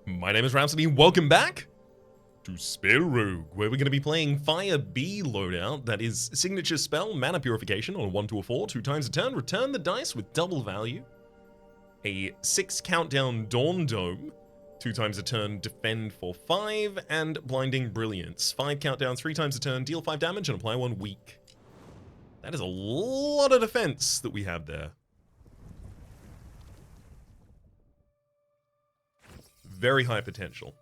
My name is Rhapsody, welcome back to SpellRogue, where we're going to be playing Fire B loadout, that is signature spell, mana purification on a 1 to a 4, 2 times a turn, return the dice with double value, a 6 countdown Dawn Dome, 2 times a turn, defend for 5, and blinding brilliance, 5 countdown, 3 times a turn, deal 5 damage and apply 1 weak. That is a lot of defense that we have there. Very high potential.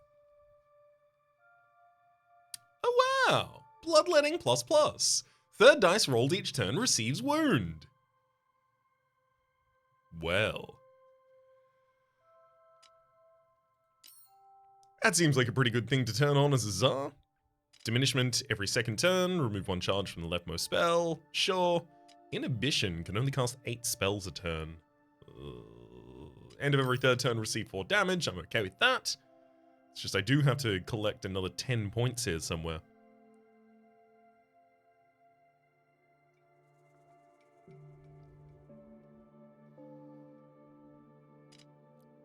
Oh wow! Bloodletting ++. Third dice rolled each turn receives wound. Well. That seems like a pretty good thing to turn on as a Tsar. Diminishment every second turn, remove 1 charge from the leftmost spell. Sure. Inhibition can only cast 8 spells a turn. End of every third turn, receive 4 damage. I'm okay with that. It's just I do have to collect another 10 points here somewhere.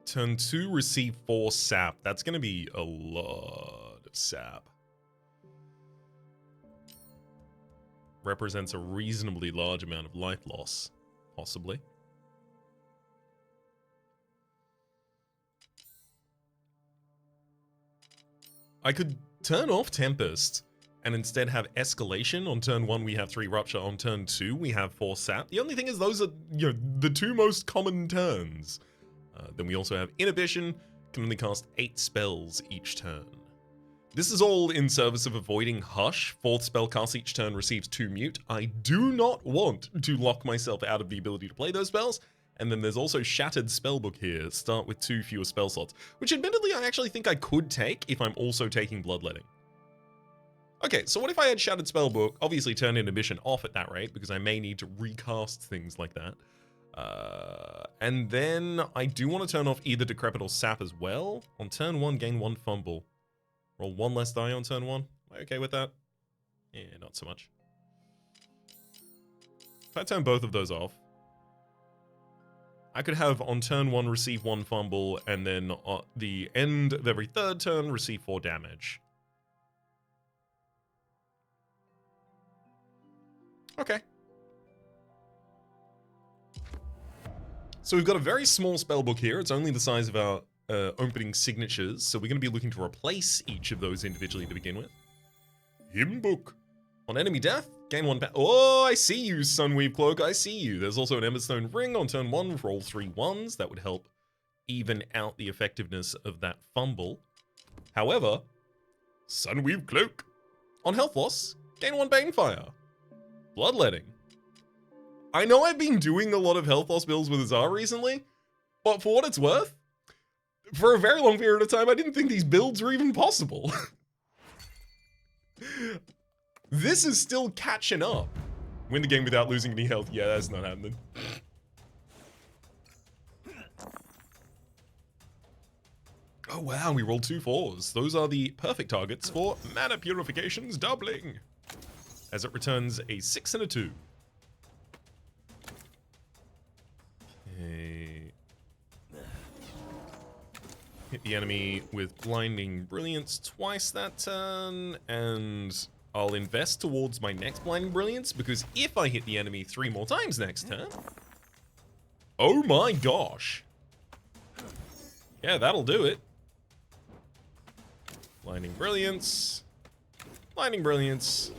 Turn 2, receive 4 sap. That's going to be a lot of sap. Represents a reasonably large amount of life loss, possibly. I could turn off Tempest and instead have Escalation. On turn 1 we have 3 Rupture, on turn 2 we have 4 Sap. The only thing is those are, the 2 most common turns. Then we also have Inhibition, can only cast 8 spells each turn. This is all in service of avoiding Hush. 4th spell cast each turn receives 2 mute. I do not want to lock myself out of the ability to play those spells. And then there's also Shattered Spellbook here, start with 2 fewer spell slots, which admittedly I actually think I could take if I'm also taking Bloodletting. Okay, so what if I had Shattered Spellbook, obviously turn Inhibition off at that rate, because I may need to recast things like that. And then I do want to turn off either Decrepit or Sap as well. On turn 1, gain 1 fumble. Roll 1 less die on turn 1. Am I okay with that? Yeah, not so much. If I turn both of those off, I could have on turn 1 receive 1 fumble, and then at the end of every third turn receive 4 damage. Okay. So we've got a very small spellbook here. It's only the size of our opening signatures, so we're going to be looking to replace each of those individually to begin with. Hymn book. On enemy death, gain 1 Oh, I see you, Sunweave Cloak, I see you. There's also an Emberstone Ring on turn 1, roll 3 1s. That would help even out the effectiveness of that fumble. However, Sunweave Cloak. On health loss, gain 1 Banefire. Bloodletting. I know I've been doing a lot of health loss builds with Azar recently, but for what it's worth, for a very long period of time, I didn't think these builds were even possible. This is still catching up. Win the game without losing any health. Yeah, that's not happening. Oh wow, we rolled 2 4s. Those are the perfect targets for mana purifications doubling, as it returns a 6 and a 2. Okay. Hit the enemy with Blinding Brilliance twice that turn, and I'll invest towards my next Blinding Brilliance, because if I hit the enemy 3 more times next turn... Oh my gosh. Yeah, that'll do it. Blinding Brilliance. Blinding Brilliance.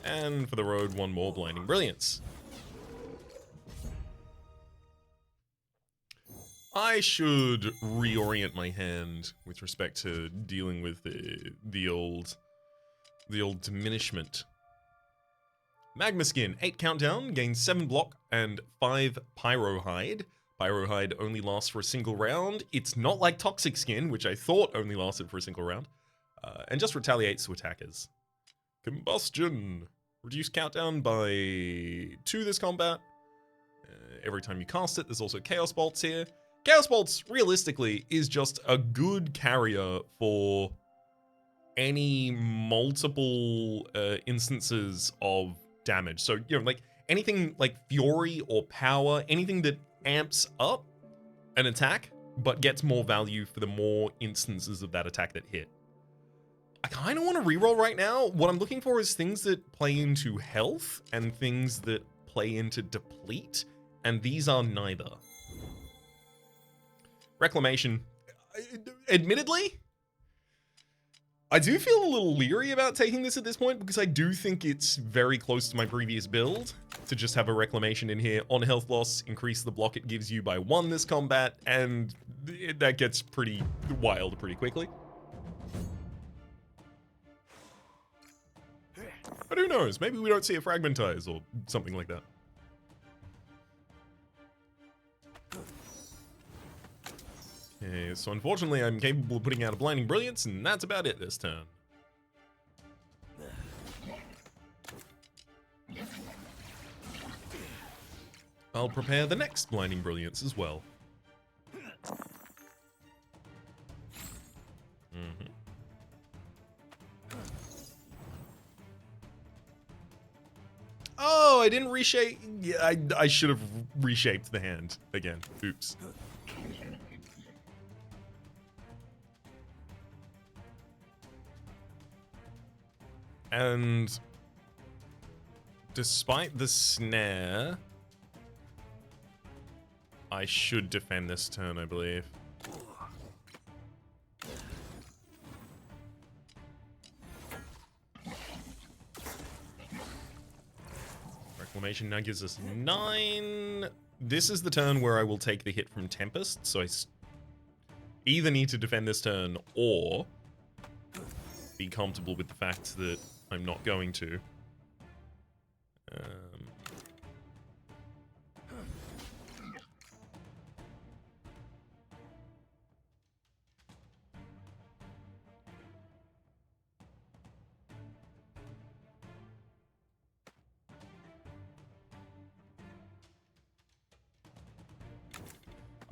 And for the road, 1 more Blinding Brilliance. I should reorient my hand with respect to dealing with the old diminishment. Magma Skin, 8 countdown, gains 7 block and 5 Pyro Hide. Pyro Hide only lasts for a single round. It's not like Toxic Skin, which I thought only lasted for a single round. And just retaliates to attackers. Combustion, reduce countdown by 2 this combat. Every time you cast it, there's also Chaos Bolts here. Chaos Bolts, realistically, is just a good carrier for any multiple instances of damage. So, like anything like Fury or Power, anything that amps up an attack but gets more value for the more instances of that attack that hit. I kind of want to reroll right now. What I'm looking for is things that play into health and things that play into deplete, and these are neither. Reclamation. Admittedly, I do feel a little leery about taking this at this point because I do think it's very close to my previous build to just have a Reclamation in here on health loss, increase the block it gives you by 1 this combat, and that gets pretty wild pretty quickly. But who knows? Maybe we don't see a Fragmentize or something like that. Okay, so unfortunately I'm capable of putting out a Blinding Brilliance, and that's about it this turn. I'll prepare the next Blinding Brilliance as well. Oh, I didn't reshape. Yeah, I should have reshaped the hand again. Oops. And despite the snare, I should defend this turn, I believe. Reclamation now gives us 9. This is the turn where I will take the hit from Tempest, so I either need to defend this turn or be comfortable with the fact that I'm not going to.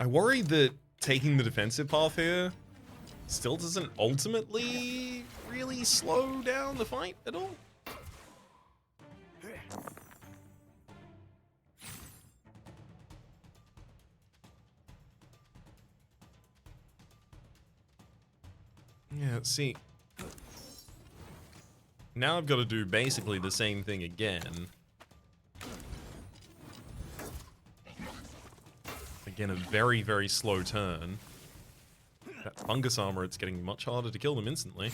I worry that taking the defensive path here still doesn't ultimately really slow down the fight at all. Yeah, let's see. Now I've got to do basically the same thing again. Again, a very, very slow turn. That fungus armor, it's getting much harder to kill them instantly.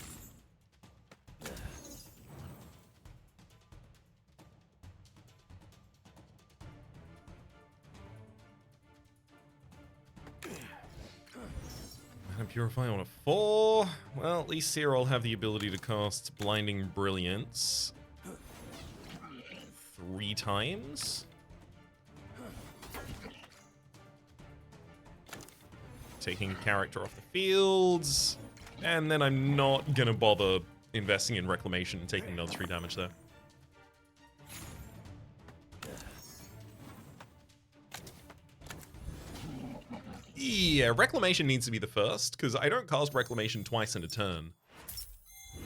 Mana Purify on a 4. Well, at least here I'll have the ability to cast Blinding Brilliance 3 times. Taking a character off the fields, and then I'm not gonna bother investing in Reclamation and taking another 3 damage there. Yeah, Reclamation needs to be the first, because I don't cast Reclamation twice in a turn.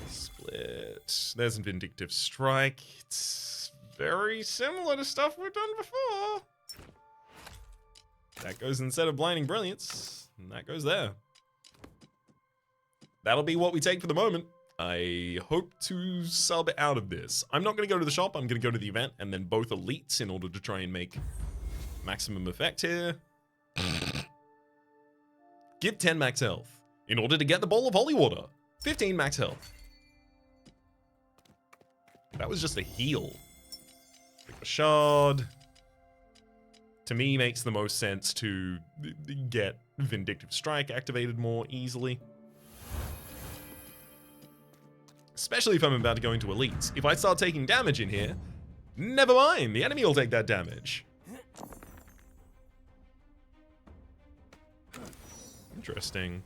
Split. There's a Vindictive Strike. It's very similar to stuff we've done before. That goes instead of Blinding Brilliance. And that goes there. That'll be what we take for the moment. I hope to sub out of this. I'm not going to go to the shop. I'm going to go to the event and then both elites in order to try and make maximum effect here. Give 10 max health in order to get the Bowl of Holy Water. 15 max health. That was just a heal. Pick a shard. To me, makes the most sense to get Vindictive Strike activated more easily. Especially if I'm about to go into elites. If I start taking damage in here, never mind, the enemy will take that damage. Interesting.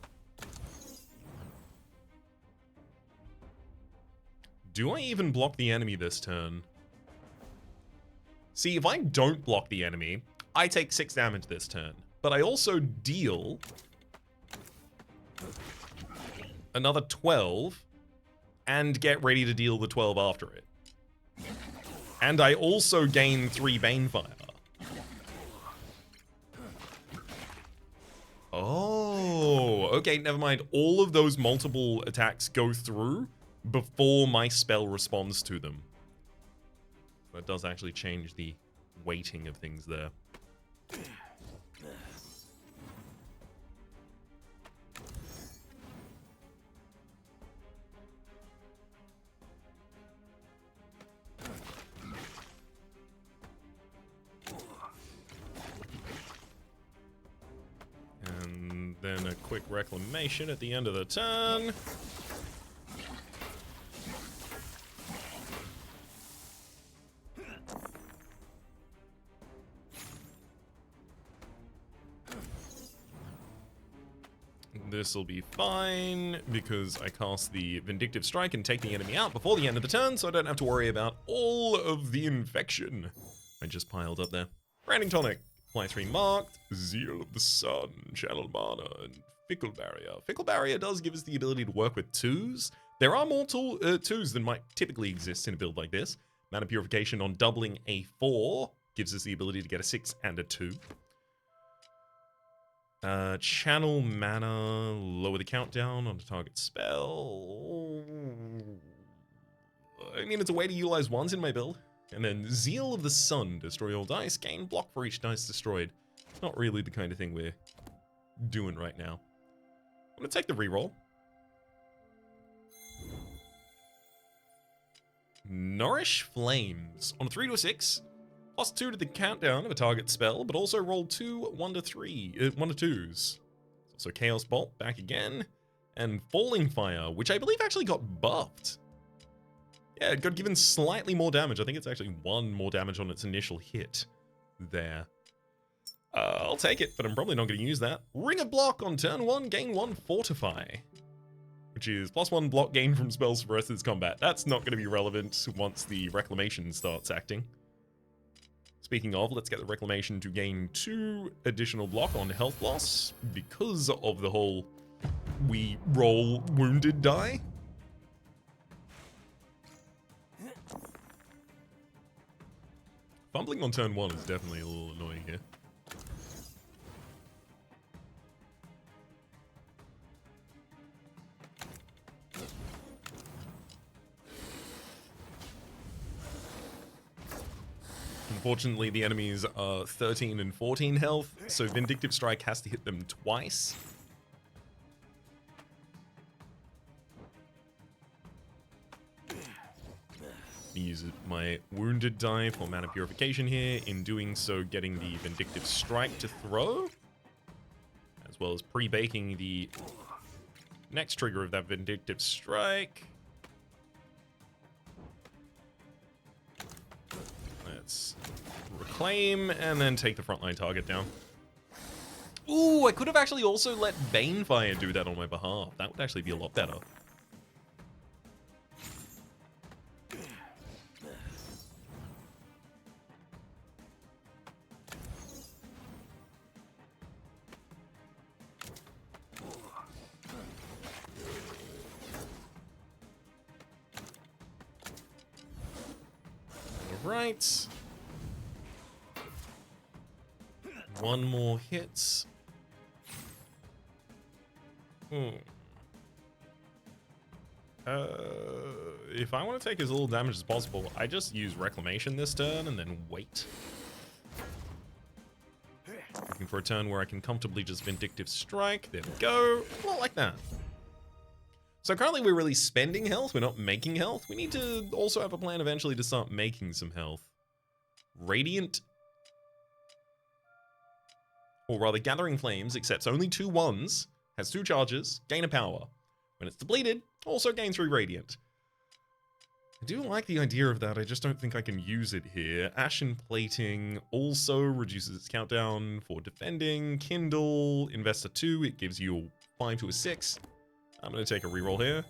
Do I even block the enemy this turn? See, if I don't block the enemy, I take 6 damage this turn, but I also deal another 12 and get ready to deal the 12 after it. And I also gain 3 Banefire. Oh. okay, never mind. All of those multiple attacks go through before my spell responds to them. That does actually change the weighting of things there. And then a quick reclamation at the end of the turn. This will be fine, because I cast the Vindictive Strike and take the enemy out before the end of the turn, so I don't have to worry about all of the infection I just piled up there. Branding Tonic, Fly 3 marked, Zeal of the Sun, Channel Mana, and Fickle Barrier. Fickle Barrier does give us the ability to work with 2s. There are more 2s than might typically exist in a build like this. Mana Purification on doubling a 4 gives us the ability to get a 6 and a 2. Channel Mana, lower the countdown on the target spell. I mean, it's a way to utilize 1s in my build. And then Zeal of the Sun, destroy all dice, gain block for each dice destroyed. Not really the kind of thing we're doing right now. I'm gonna take the reroll. Nourish Flames. On a 3 to a 6, +2 to the countdown of a target spell, but also roll 2 1 to 2s. So Chaos Bolt back again, and Falling Fire, which I believe actually got buffed. Yeah, it got given slightly more damage. I think it's actually 1 more damage on its initial hit there. I'll take it, but I'm probably not going to use that. Ring of Block on turn 1, gain 1 Fortify, which is +1 block gain from spells for the rest of this combat. That's not going to be relevant once the Reclamation starts acting. Speaking of, let's get the Reclamation to gain 2 additional block on health loss because of the whole we roll wounded die. Fumbling on turn 1 is definitely a little annoying here. Unfortunately, the enemies are 13 and 14 health, so Vindictive Strike has to hit them twice. Use my Wounded die for Mana Purification here, in doing so getting the Vindictive Strike to throw, as well as pre-baking the next trigger of that Vindictive Strike. Let's reclaim, and then take the frontline target down. Ooh, I could have actually also let Banefire do that on my behalf. That would actually be a lot better. Right. 1 more hit. If I want to take as little damage as possible, I just use Reclamation this turn and then wait. Looking for a turn where I can comfortably just Vindictive Strike. There we go. Well, like that. So currently we're really spending health, we're not making health. We need to also have a plan eventually to start making some health. Radiant, or rather Gathering Flames, accepts only 2 1s, has 2 charges, gain a power. When it's depleted, also gain 3 Radiant. I do like the idea of that, I just don't think I can use it here. Ashen Plating also reduces its countdown for defending. Kindle, invest a 2, it gives you a 5 to a 6. I'm going to take a reroll here.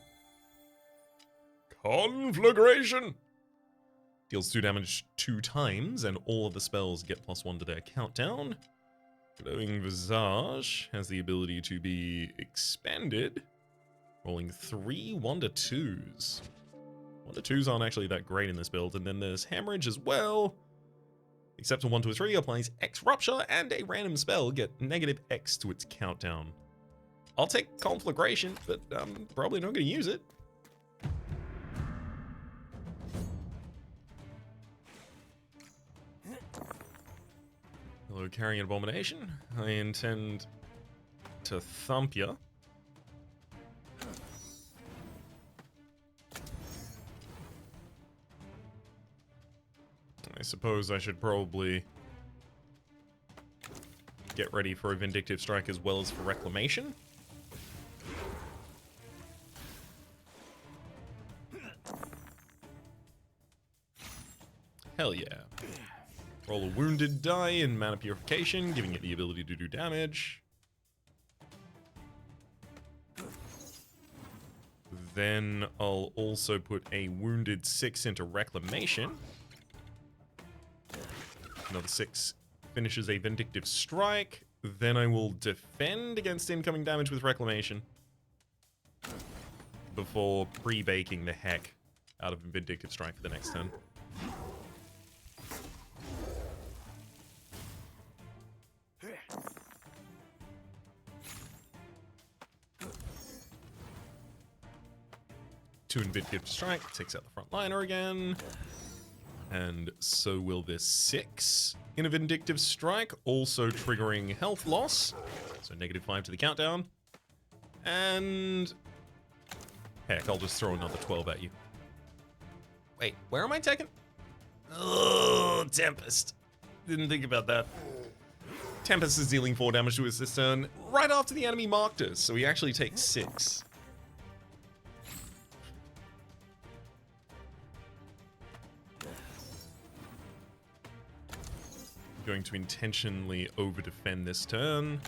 Conflagration! Deals 2 damage 2 times, and all of the spells get +1 to their countdown. Glowing Visage has the ability to be expanded. Rolling 3 1 to 2s. 1 to 2s aren't actually that great in this build, and then there's Hemorrhage as well. Except a 1 to a 3 applies X Rupture, and a random spell get -X to its countdown. I'll take Conflagration, but I'm probably not going to use it. Hello, Carrying Abomination. I intend to thump ya. I suppose I should probably get ready for a Vindictive Strike as well as for Reclamation. Hell yeah. Roll a wounded die in Mana Purification, giving it the ability to do damage. Then I'll also put a wounded 6 into Reclamation. Another 6 finishes a Vindictive Strike. Then I will defend against incoming damage with Reclamation before pre-baking the heck out of a Vindictive Strike for the next turn. Two Vindictive Strike takes out the front liner again. And so will this 6 in a Vindictive Strike, also triggering health loss. So -5 to the countdown. And heck, I'll just throw another 12 at you. Wait, where am I taking? Oh, Tempest. Didn't think about that. Tempest is dealing 4 damage to us this turn, right after the enemy marked us, so he actually takes 6. Going to intentionally over-defend this turn.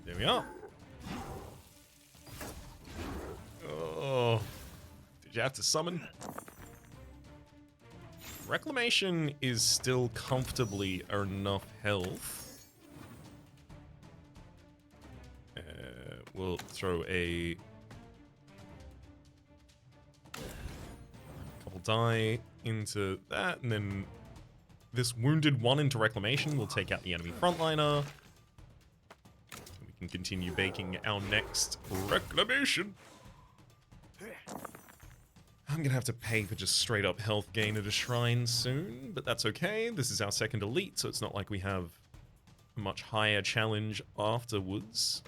There we are. Oh, did you have to summon? Reclamation is still comfortably enough health. We'll throw a couple die into that, and then this wounded 1 into Reclamation will take out the enemy frontliner. We can continue baking our next Reclamation. I'm gonna have to pay for just straight up health gain at a shrine soon, but that's okay. This is our second elite, so it's not like we have a much higher challenge afterwards.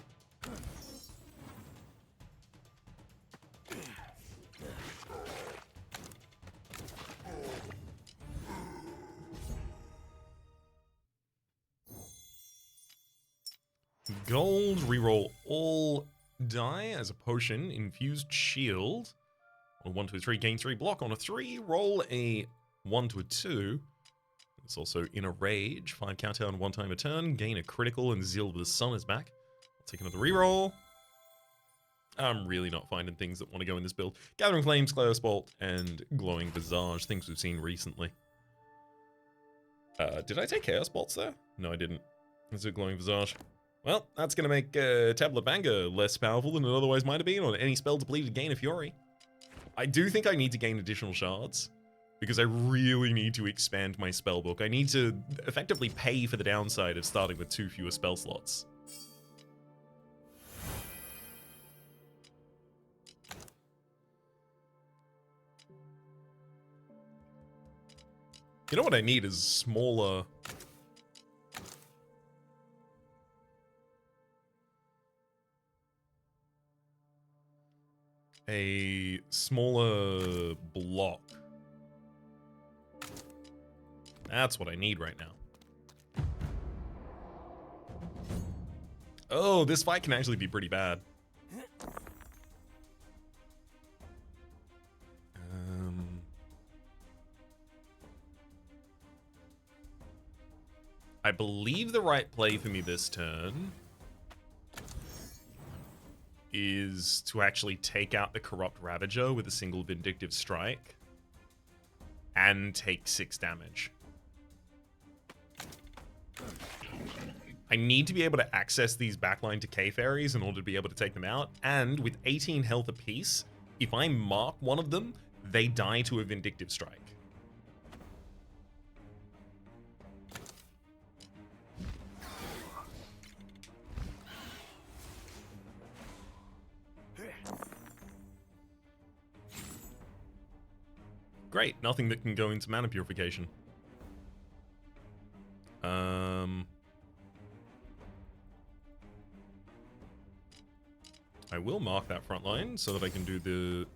Gold, reroll all die as a potion, infused shield. On a 1 to a 3, gain 3 block. On a 3, roll a 1 to a 2. It's also in a rage. 5 countdown 1 time a turn. Gain a critical, and Zeal of the Sun is back. I'll take another reroll. I'm really not finding things that want to go in this build. Gathering Flames, Chaos Bolt, and Glowing Visage. Things we've seen recently. Did I take Chaos Bolts there? No, I didn't. Let's do Glowing Visage. Well, that's going to make Tablet Banger less powerful than it otherwise might have been on any spell depleted gain a Fury. I do think I need to gain additional shards, because I really need to expand my spellbook. I need to effectively pay for the downside of starting with 2 fewer spell slots. You know what I need is smaller... a smaller block. That's what I need right now. Oh, this fight can actually be pretty bad. I believe the right play for me this turn is to actually take out the Corrupt Ravager with a single Vindictive Strike and take 6 damage. I need to be able to access these backline Decay Fairies in order to be able to take them out, and with 18 health apiece, if I mark one of them, they die to a Vindictive Strike. Great, nothing that can go into mana purification. I will mark that front line so that I can do the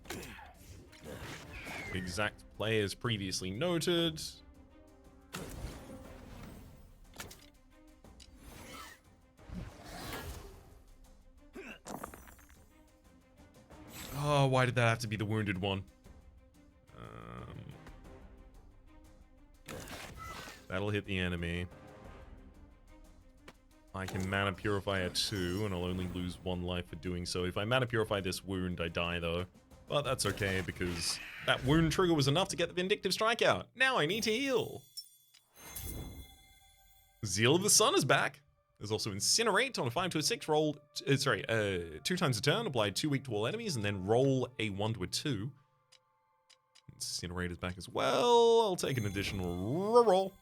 exact play as previously noted. Oh, why did that have to be the wounded one? That'll hit the enemy. I can mana purify at 2, and I'll only lose 1 life for doing so. If I mana purify this wound, I die though. But that's okay, because that wound trigger was enough to get the Vindictive Strike out. Now I need to heal. Zeal of the Sun is back. There's also Incinerate on a 5 to a 6, roll, 2 times a turn, apply 2 weak to all enemies, and then roll a 1 to a 2. Incinerate is back as well. I'll take an additional roll.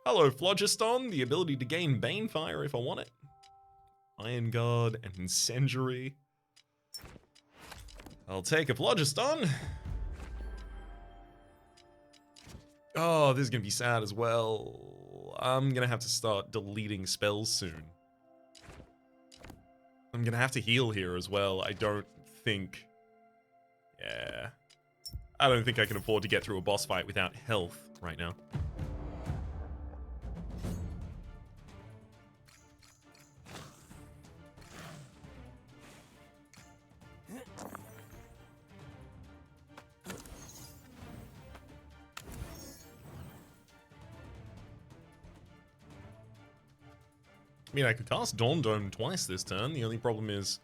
Hello, Phlogiston, the ability to gain Banefire if I want it. Iron Guard and Incendiary. I'll take a Phlogiston. Oh, this is going to be sad as well. I'm going to have to start deleting spells soon. I'm going to have to heal here as well. I don't think... Yeah. I don't think I can afford to get through a boss fight without health right now. I mean, I could cast Dawn Dome twice this turn. The only problem is,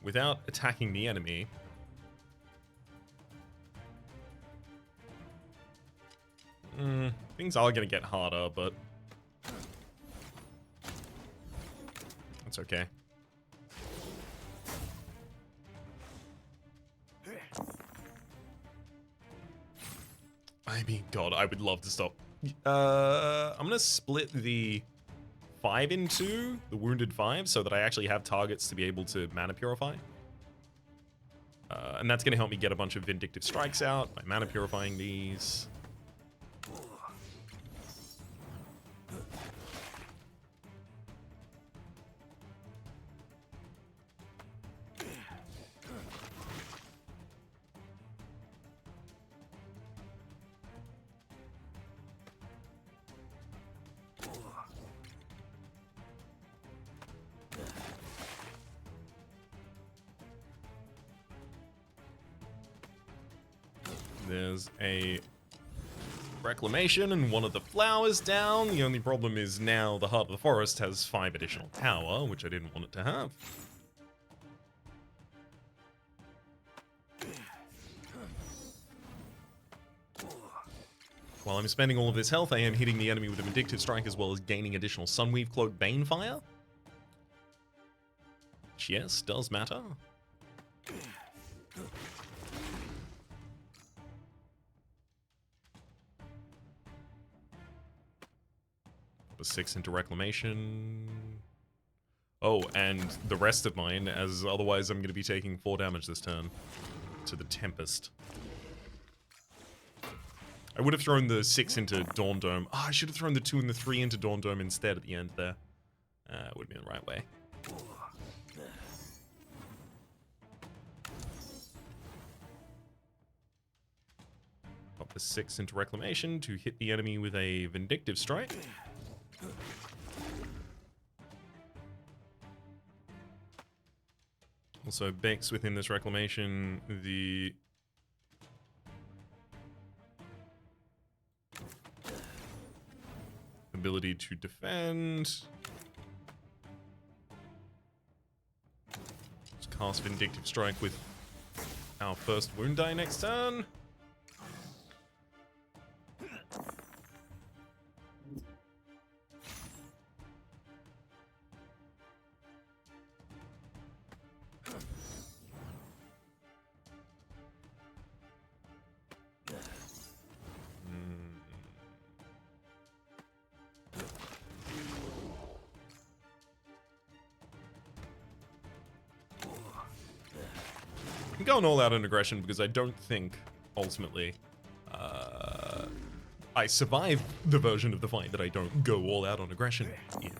without attacking the enemy... things are going to get harder, but... That's okay. I mean, God, I would love to stop. I'm going to split the 5 in 2, the Wounded 5, so that I actually have targets to be able to mana purify. And that's going to help me get a bunch of Vindictive Strikes out by mana purifying these. There's a Reclamation and one of the flowers down. The only problem is now the Heart of the Forest has 5 additional power, which I didn't want it to have. While I'm spending all of this health, I am hitting the enemy with a Vindictive Strike as well as gaining additional Sunweave Cloak Banefire. Which, yes, does matter. The 6 into Reclamation. Oh, and the rest of mine, as otherwise I'm going to be taking 4 damage this turn to the Tempest. I would have thrown the 6 into Dawn Dome. Oh, I should have thrown the 2 and the 3 into Dawn Dome instead at the end there. It would have been the right way. Pop the 6 into Reclamation to hit the enemy with a Vindictive Strike. Also, Bex within this Reclamation, the ability to defend. Let's cast Vindictive Strike with our first wound die next turn. I'm going all out on aggression because I don't think, ultimately, I survive the version of the fight that I don't go all out on aggression in.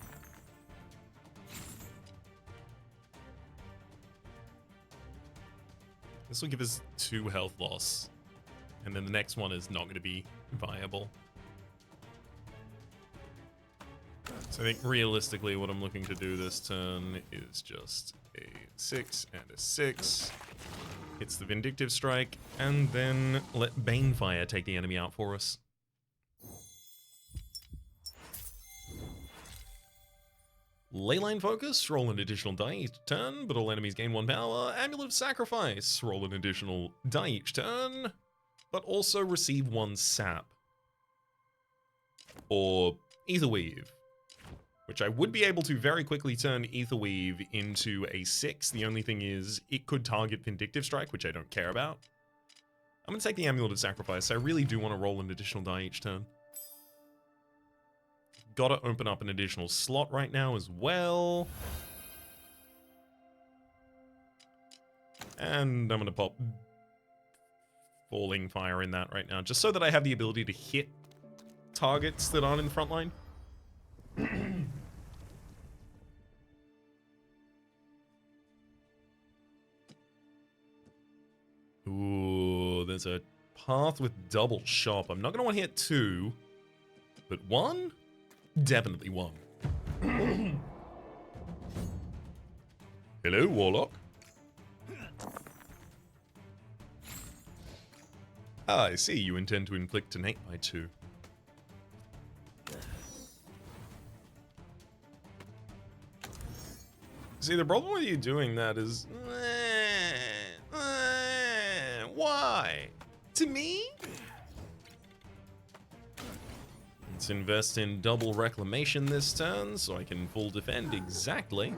This will give us 2 health loss. And then the next one is not going to be viable. So I think realistically what I'm looking to do this turn is just a 6 and a 6. Hits the Vindictive Strike, and then let Banefire take the enemy out for us. Leyline Focus, roll an additional die each turn, but all enemies gain 1 power. Amulet of Sacrifice, roll an additional die each turn, but also receive 1 sap. Or Aetherweave, which I would be able to very quickly turn Aetherweave into a 6. The only thing is, it could target Vindictive Strike, which I don't care about. I'm going to take the Amulet of Sacrifice. I really do want to roll an additional die each turn. Gotta open up an additional slot right now as well. And I'm gonna pop Falling Fire in that right now, just so that I have the ability to hit targets that aren't in the front line. Ooh, there's a path with double shop. I'm not gonna want to hit 2, but 1? Definitely 1. Hello, Warlock. Ah, I see. You intend to inflict an 8 by 2. See, the problem with you doing that is... why? To me? Let's invest in double reclamation this turn, so I can full defend exactly.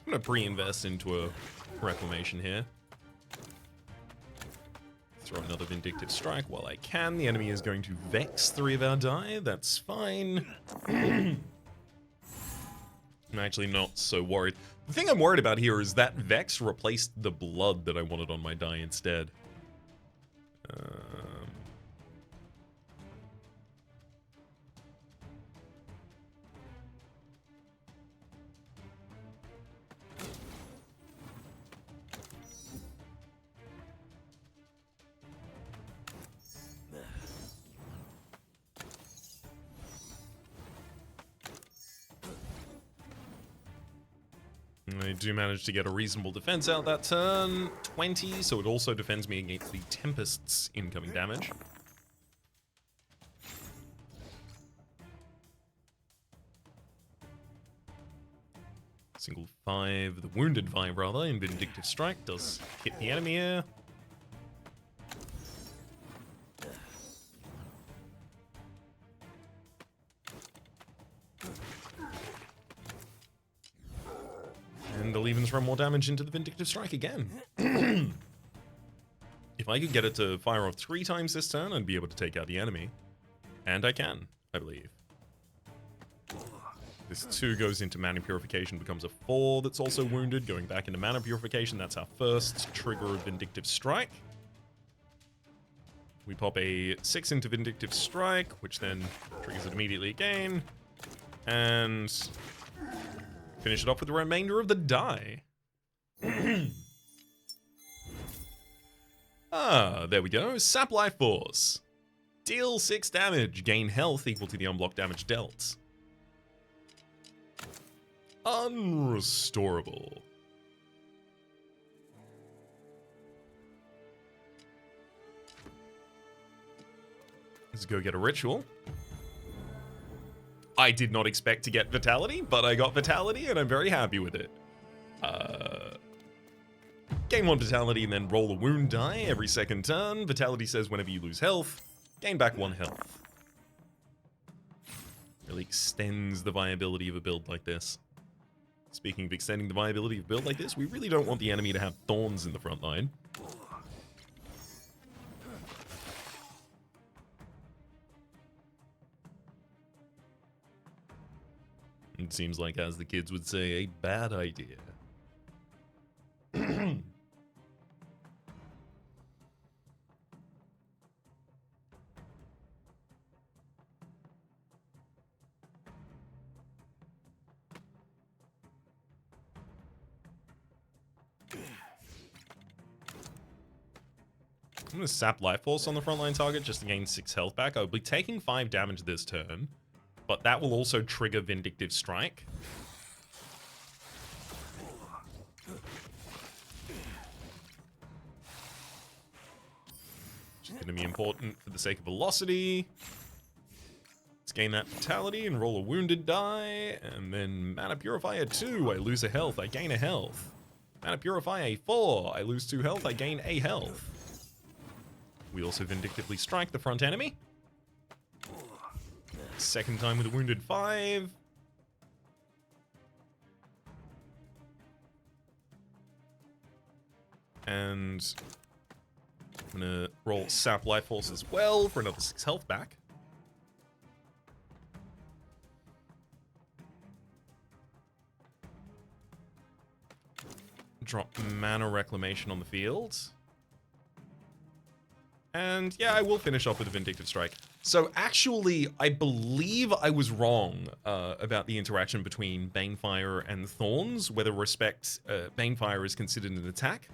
I'm gonna pre-invest into a reclamation here. Throw another Vindictive Strike while I can. The enemy is going to Vex 3 of our die. That's fine. I'm actually not so worried. The thing I'm worried about here is that Vex replaced the blood that I wanted on my die instead. I do manage to get a reasonable defense out that turn. 20, so it also defends me against the Tempest's incoming damage. Single 5, the wounded 5 rather, in Vindictive Strike does hit the enemy here. And they'll even throw more damage into the Vindictive Strike again. If I could get it to fire off 3 times this turn, I'd be able to take out the enemy. And I can, I believe. This 2 goes into Mana Purification, becomes a 4 that's also wounded, going back into Mana Purification. That's our first trigger of Vindictive Strike. We pop a 6 into Vindictive Strike, which then triggers it immediately again. And finish it off with the remainder of the die. Ah, there we go. Sap Life Force. Deal 6 damage, gain health equal to the unblocked damage dealt. Unrestorable. Let's go get a ritual. I did not expect to get Vitality, but I got Vitality and I'm very happy with it. Gain 1 Vitality and then roll a wound die every second turn. Vitality says whenever you lose health, gain back 1 health. Really extends the viability of a build like this. Speaking of extending the viability of a build like this, we really don't want the enemy to have thorns in the front line. It seems like, as the kids would say, a bad idea. I'm going to sap Life Force on the frontline target just to gain 6 health back. I'll be taking 5 damage this turn, but that will also trigger Vindictive Strike. Which is going to be important for the sake of velocity. Let's gain that Vitality and roll a Wounded die, and then Mana Purifier 2, I lose a health, I gain a health. Mana Purifier 4, I lose 2 health, I gain a health. We also vindictively strike the front enemy. Second time with a wounded 5. And I'm gonna roll Sap Life Force as well for another 6 health back. Drop Mana Reclamation on the field. And yeah, I will finish off with a Vindictive Strike. So actually, I believe I was wrong about the interaction between Banefire and Thorns, whether Banefire is considered an attack.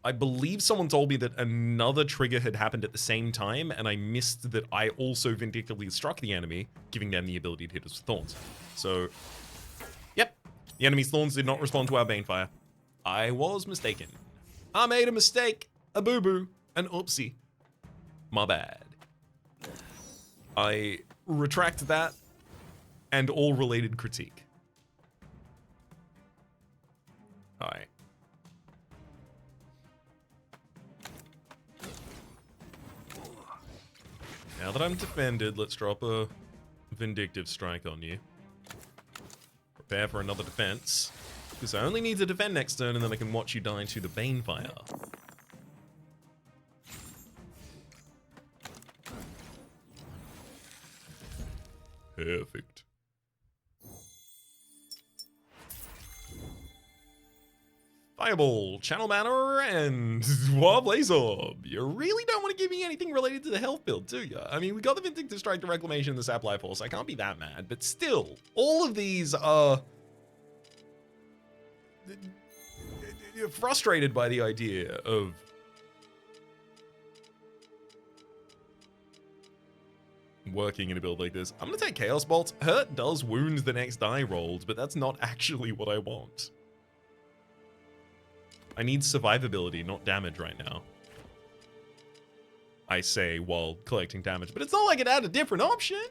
I believe someone told me that another trigger had happened at the same time, and I missed that I also vindictively struck the enemy, giving them the ability to hit us with Thorns. So, yep, the enemy's Thorns did not respond to our Banefire. I was mistaken. I made a mistake, a boo-boo, an oopsie. My bad. I retract that and all related critique. Alright. Now that I'm defended, let's drop a Vindictive Strike on you. Prepare for another defense. Because I only need to defend next turn and then I can watch you die to the Banefire. Perfect. Fireball, Channel Mana, and Suave Blaze Orb. You really don't want to give me anything related to the health build, do you? I mean, we got the Vindictive Strike, the Reclamation, the Sap Life Force. I can't be that mad, but still, all of these are... You're frustrated by the idea of... working in a build like this. I'm gonna take Chaos Bolt. Hurt does wound the next die rolled, but that's not actually what I want. I need survivability, not damage right now. I say while collecting damage, but it's not like it had a different option.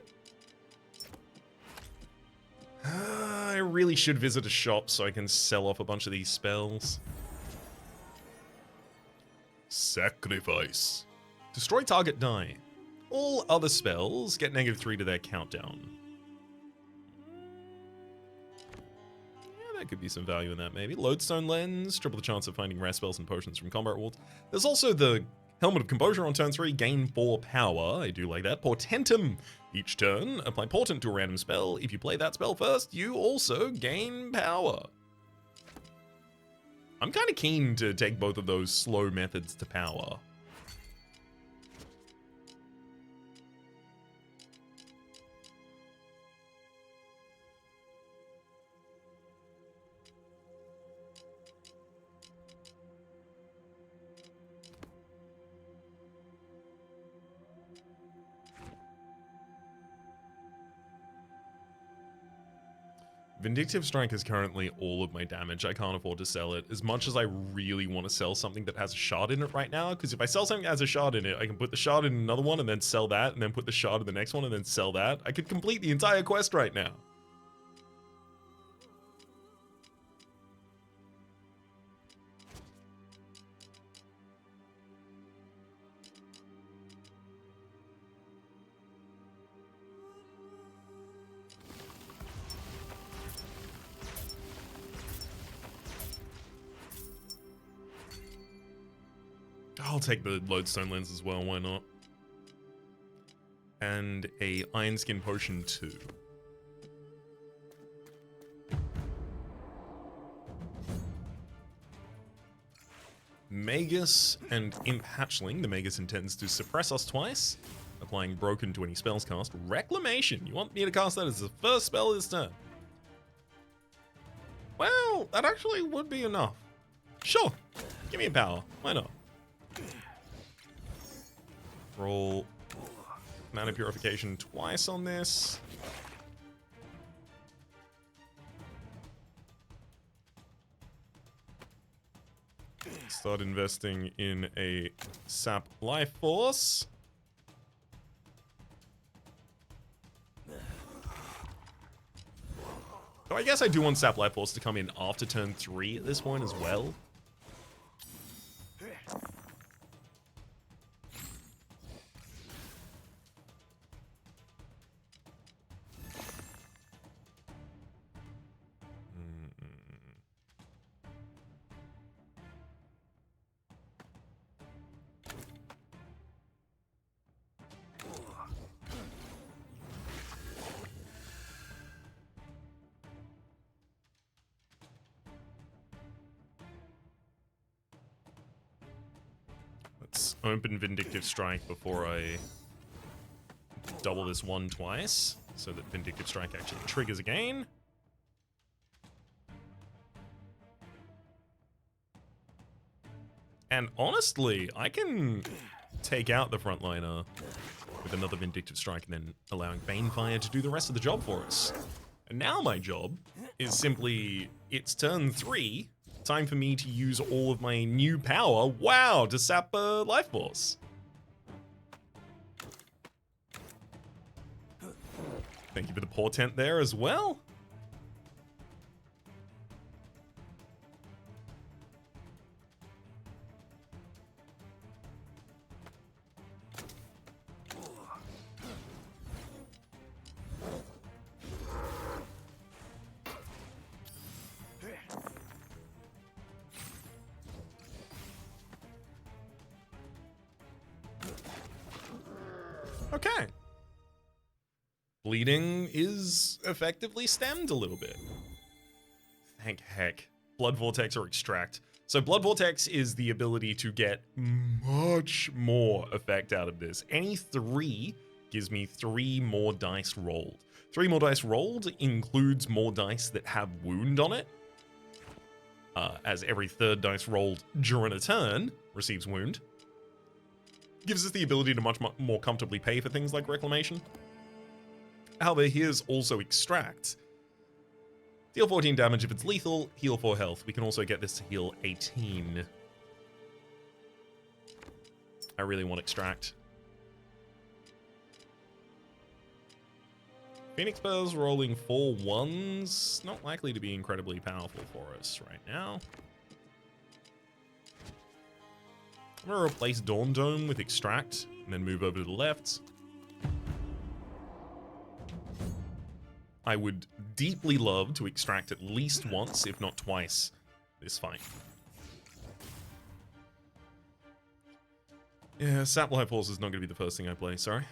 I really should visit a shop so I can sell off a bunch of these spells. Sacrifice. Destroy target die. All other spells get -3 to their countdown. Yeah, there could be some value in that, maybe. Lodestone Lens, triple the chance of finding rare spells and potions from combat rewards. There's also the Helmet of Composure on turn 3, gain 4 power. I do like that. Portentum. Each turn, apply Portent to a random spell. If you play that spell first, you also gain power. I'm kind of keen to take both of those slow methods to power. Vindictive Strike is currently all of my damage. I can't afford to sell it. As much as I really want to sell something that has a shard in it right now, because if I sell something that has a shard in it, I can put the shard in another one and then sell that, and then put the shard in the next one and then sell that. I could complete the entire quest right now. I'll take the Lodestone Lens as well, why not? And a Iron Skin Potion 2. Magus and Imp Hatchling. The Magus intends to suppress us twice, applying Broken to any spells cast. Reclamation. You want me to cast that as the first spell this turn? Well, that actually would be enough. Sure. Give me a power. Why not? Roll Mana Purification twice on this. Start investing in a Sap Life Force. So I guess I do want Sap Life Force to come in after turn 3 at this point as well. Let's open Vindictive Strike before I double this one twice, so that Vindictive Strike actually triggers again. And honestly, I can take out the frontliner with another Vindictive Strike and then allowing Banefire to do the rest of the job for us. And now my job is simply, it's turn 3, time for me to use all of my new power, wow, to sap Life Force. Thank you for the portent there as well. Okay. Bleeding is effectively stemmed a little bit. Thank heck. Blood Vortex or Extract. So Blood Vortex is the ability to get much more effect out of this. Any 3 gives me 3 more dice rolled. 3 more dice rolled includes more dice that have wound on it. As every 3rd dice rolled during a turn receives wound. Gives us the ability to much more comfortably pay for things like Reclamation. However, here's also Extract. Deal 14 damage if it's lethal, heal 4 health. We can also get this to heal 18. I really want Extract. Phoenix Spells rolling 4 1s. Not likely to be incredibly powerful for us right now. I'm going to replace Dawn Dome with Extract, and then move over to the left. I would deeply love to extract at least once, if not twice, this fight. Yeah, Sap Life Force is not going to be the first thing I play, sorry.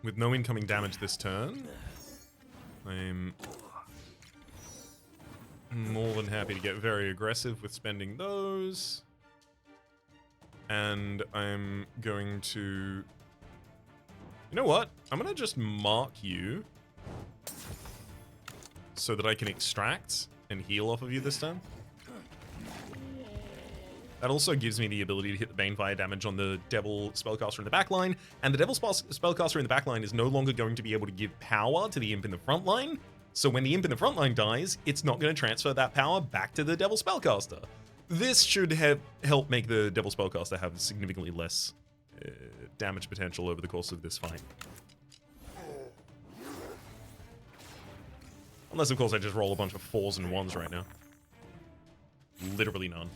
With no incoming damage this turn, I'm more than happy to get very aggressive with spending those. And I'm going to... You know what? I'm going to just mark you so that I can extract and heal off of you this time. That also gives me the ability to hit the Banefire damage on the Devil Spellcaster in the backline, and the Devil Spellcaster in the backline is no longer going to be able to give power to the Imp in the front line, so when the Imp in the front line dies, it's not going to transfer that power back to the Devil Spellcaster. This should help make the Devil Spellcaster have significantly less damage potential over the course of this fight. Unless, of course, I just roll a bunch of 4s and 1s right now. Literally none.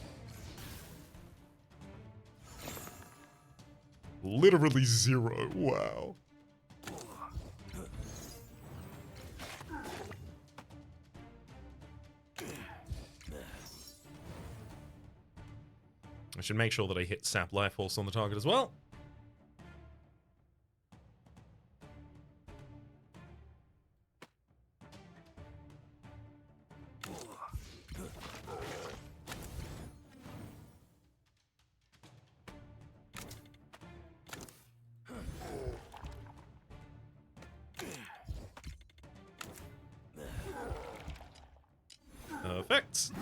Literally 0. Wow. I should make sure that I hit Sap Life Force on the target as well. effects.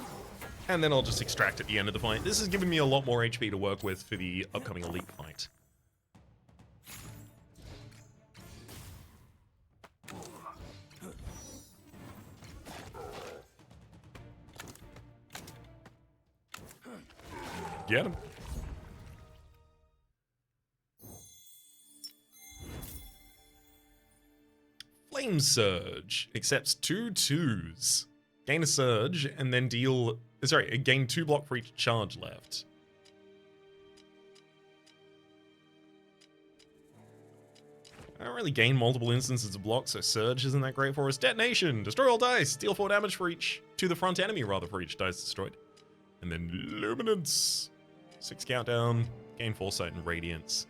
And then I'll just extract at the end of the fight. This has given me a lot more HP to work with for the upcoming Elite fight. Get him. Flame Surge accepts 2 2s. Gain a surge and then deal... Sorry, gain 2 block for each charge left. I don't really gain multiple instances of block, so surge isn't that great for us. Detonation! Destroy all dice! Deal 4 damage for each... to the front enemy, rather, for each dice destroyed. And then Luminance. 6 countdown. Gain Foresight and Radiance.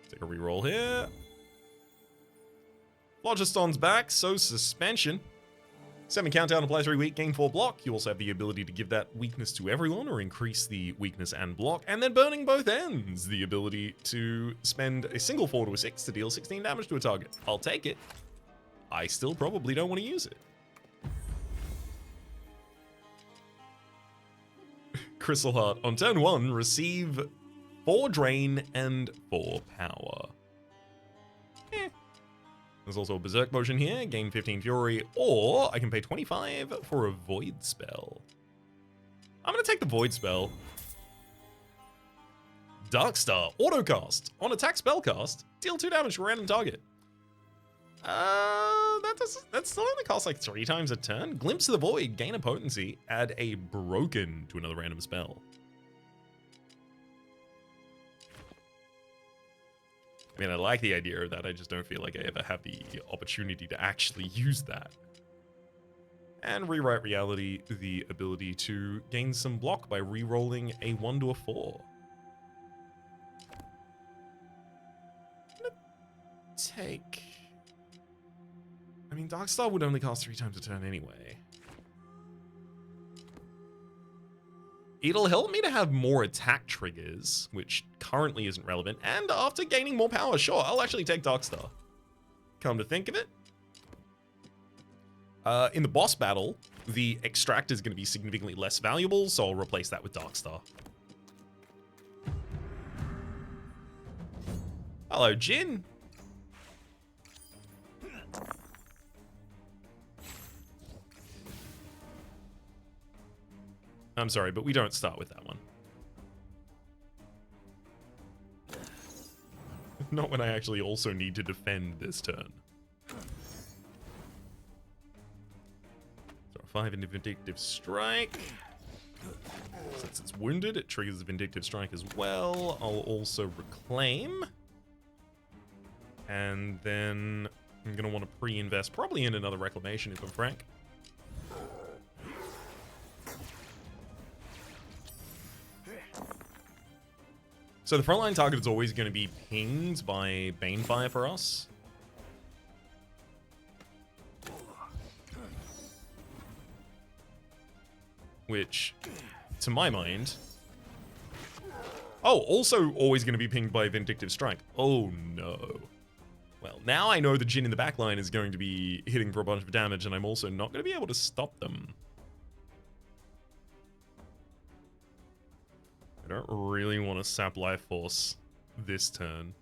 Take a reroll here. Phlogiston's back, so Suspension. 7 countdown applies every week, gain 4 block. You also have the ability to give that weakness to everyone or increase the weakness and block. And then burning both ends, the ability to spend a single 4 to a 6 to deal 16 damage to a target. I'll take it. I still probably don't want to use it. Crystal Heart. On turn 1, receive 4 drain and 4 power. There's also a Berserk potion here, gain 15 Fury, or I can pay 25 for a Void spell. I'm going to take the Void spell. Darkstar, autocast. On attack spellcast, deal 2 damage to a random target. That still only costs like 3 times a turn. Glimpse of the Void, gain a potency, add a broken to another random spell. I mean, I like the idea of that, I just don't feel like I ever have the opportunity to actually use that. And Rewrite Reality, the ability to gain some block by re-rolling a 1 to a 4. I'm gonna take... I mean, Darkstar would only cost 3 times a turn anyway. It'll help me to have more attack triggers, which currently isn't relevant, and after gaining more power, sure, I'll actually take Darkstar. Come to think of it. In the boss battle, the extract is going to be significantly less valuable, so I'll replace that with Darkstar. Hello, Jin. I'm sorry, but we don't start with that one. Not when I actually also need to defend this turn. So 5 into Vindictive Strike. Since it's wounded, it triggers a Vindictive Strike as well. I'll also Reclaim. And then I'm going to want to pre-invest probably in another Reclamation, if I'm frank. So the frontline target is always going to be pinged by Banefire for us. Which, to my mind... Oh, also always going to be pinged by Vindictive Strike. Oh no. Well, now I know the Jin in the backline is going to be hitting for a bunch of damage, and I'm also not going to be able to stop them. I don't really want to sap Life Force this turn.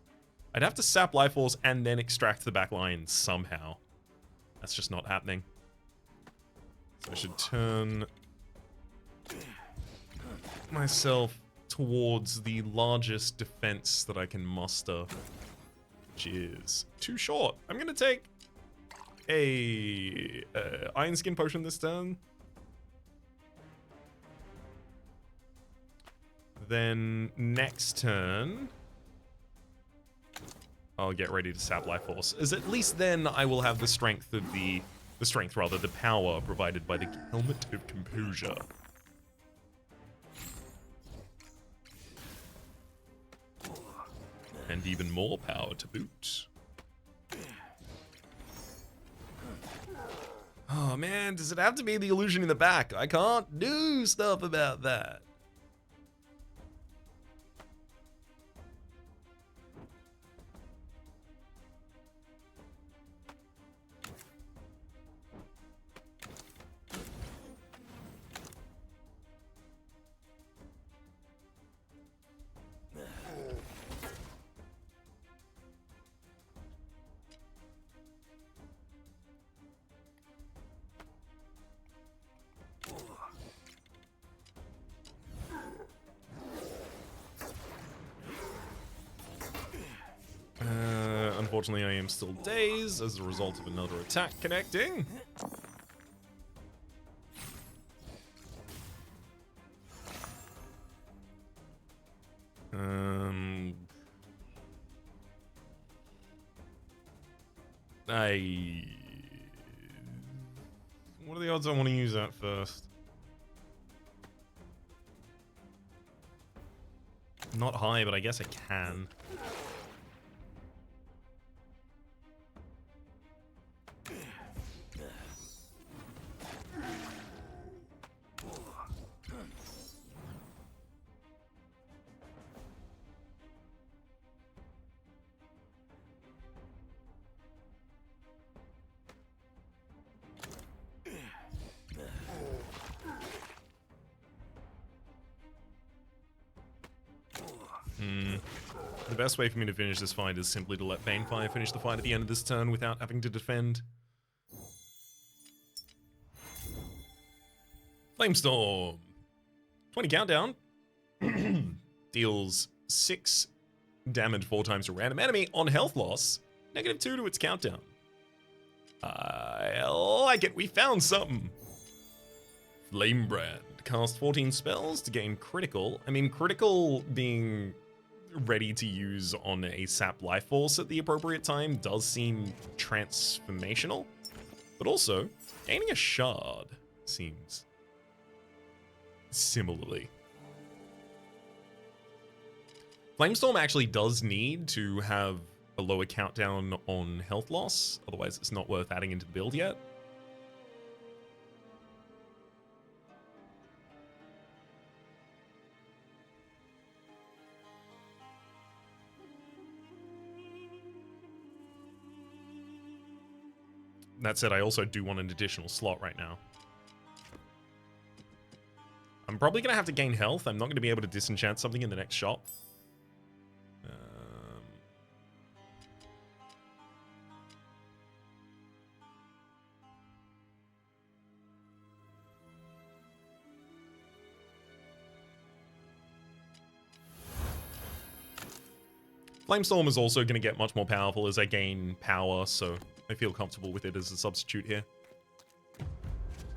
I'd have to sap Life Force and then extract the back line somehow. That's just not happening. So I should turn myself towards the largest defense that I can muster, which is too short. I'm going to take a Iron Skin Potion this turn. Then next turn, I'll get ready to sap Life Force. As at least then I will have the strength of the power provided by the Helmet of Composure. And even more power to boot. Oh man, does it have to be the illusion in the back? I can't do stuff about that. Unfortunately, I am still dazed as a result of another attack connecting. What are the odds I want to use that first? Not high, but I guess I can. The best way for me to finish this fight is simply to let Banefire finish the fight at the end of this turn without having to defend. Flamestorm. 20 countdown. Deals 6 damage 4 times to a random enemy on health loss. -2 to its countdown. I like it. We found something. Flamebrand. Cast 14 spells to gain critical. I mean, critical being ready to use on a sap life force at the appropriate time does seem transformational, but also gaining a shard seems similarly. Flamestorm actually does need to have a lower countdown on health loss, otherwise it's not worth adding into the build yet. That said, I also do want an additional slot right now. I'm probably going to have to gain health. I'm not going to be able to disenchant something in the next shop. Flamestorm is also going to get much more powerful as I gain power, so I feel comfortable with it as a substitute here.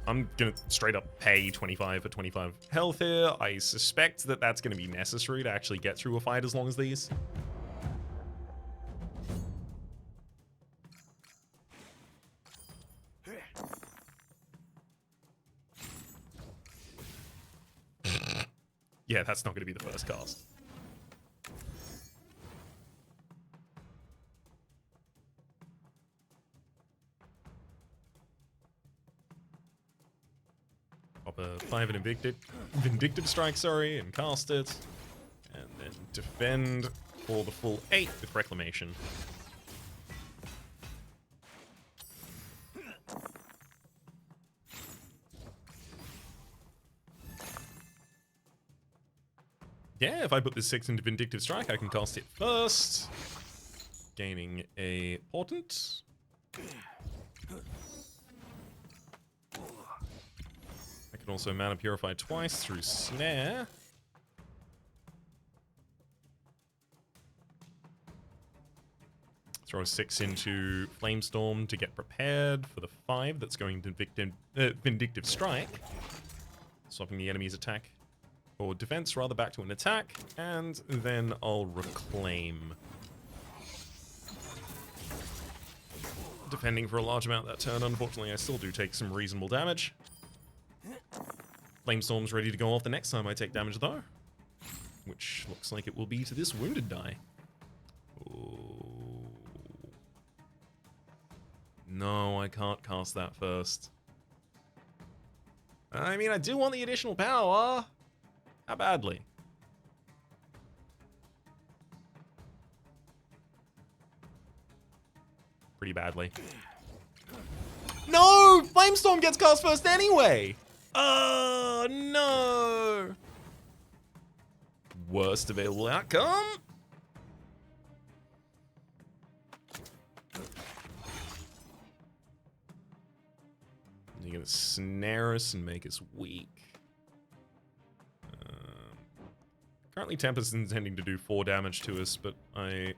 I'm going to straight up pay 25 for 25 health here. I suspect that that's going to be necessary to actually get through a fight as long as these. Yeah, that's not going to be the first cast. Pop a 5 and Vindictive Strike, sorry, and cast it. And then defend for the full 8 with Reclamation. Yeah, if I put this 6 into Vindictive Strike, I can cast it first. Gaining a Portent. I can also Mana Purify twice through Snare. Throw a 6 into Flamestorm to get prepared for the 5 that's going to Vindictive Strike. Swapping the enemy's attack, or defense rather, back to an attack, and then I'll Reclaim. Defending for a large amount that turn, unfortunately I still do take some reasonable damage. Flamestorm's ready to go off the next time I take damage though, which looks like it will be to this wounded die. Ooh. No, I can't cast that first. I mean, I do want the additional power. How badly? Pretty badly. No! Flamestorm gets cast first anyway! Oh, no! Worst available outcome? You're gonna snare us and make us weak. Currently Tempest is intending to do 4 damage to us, but I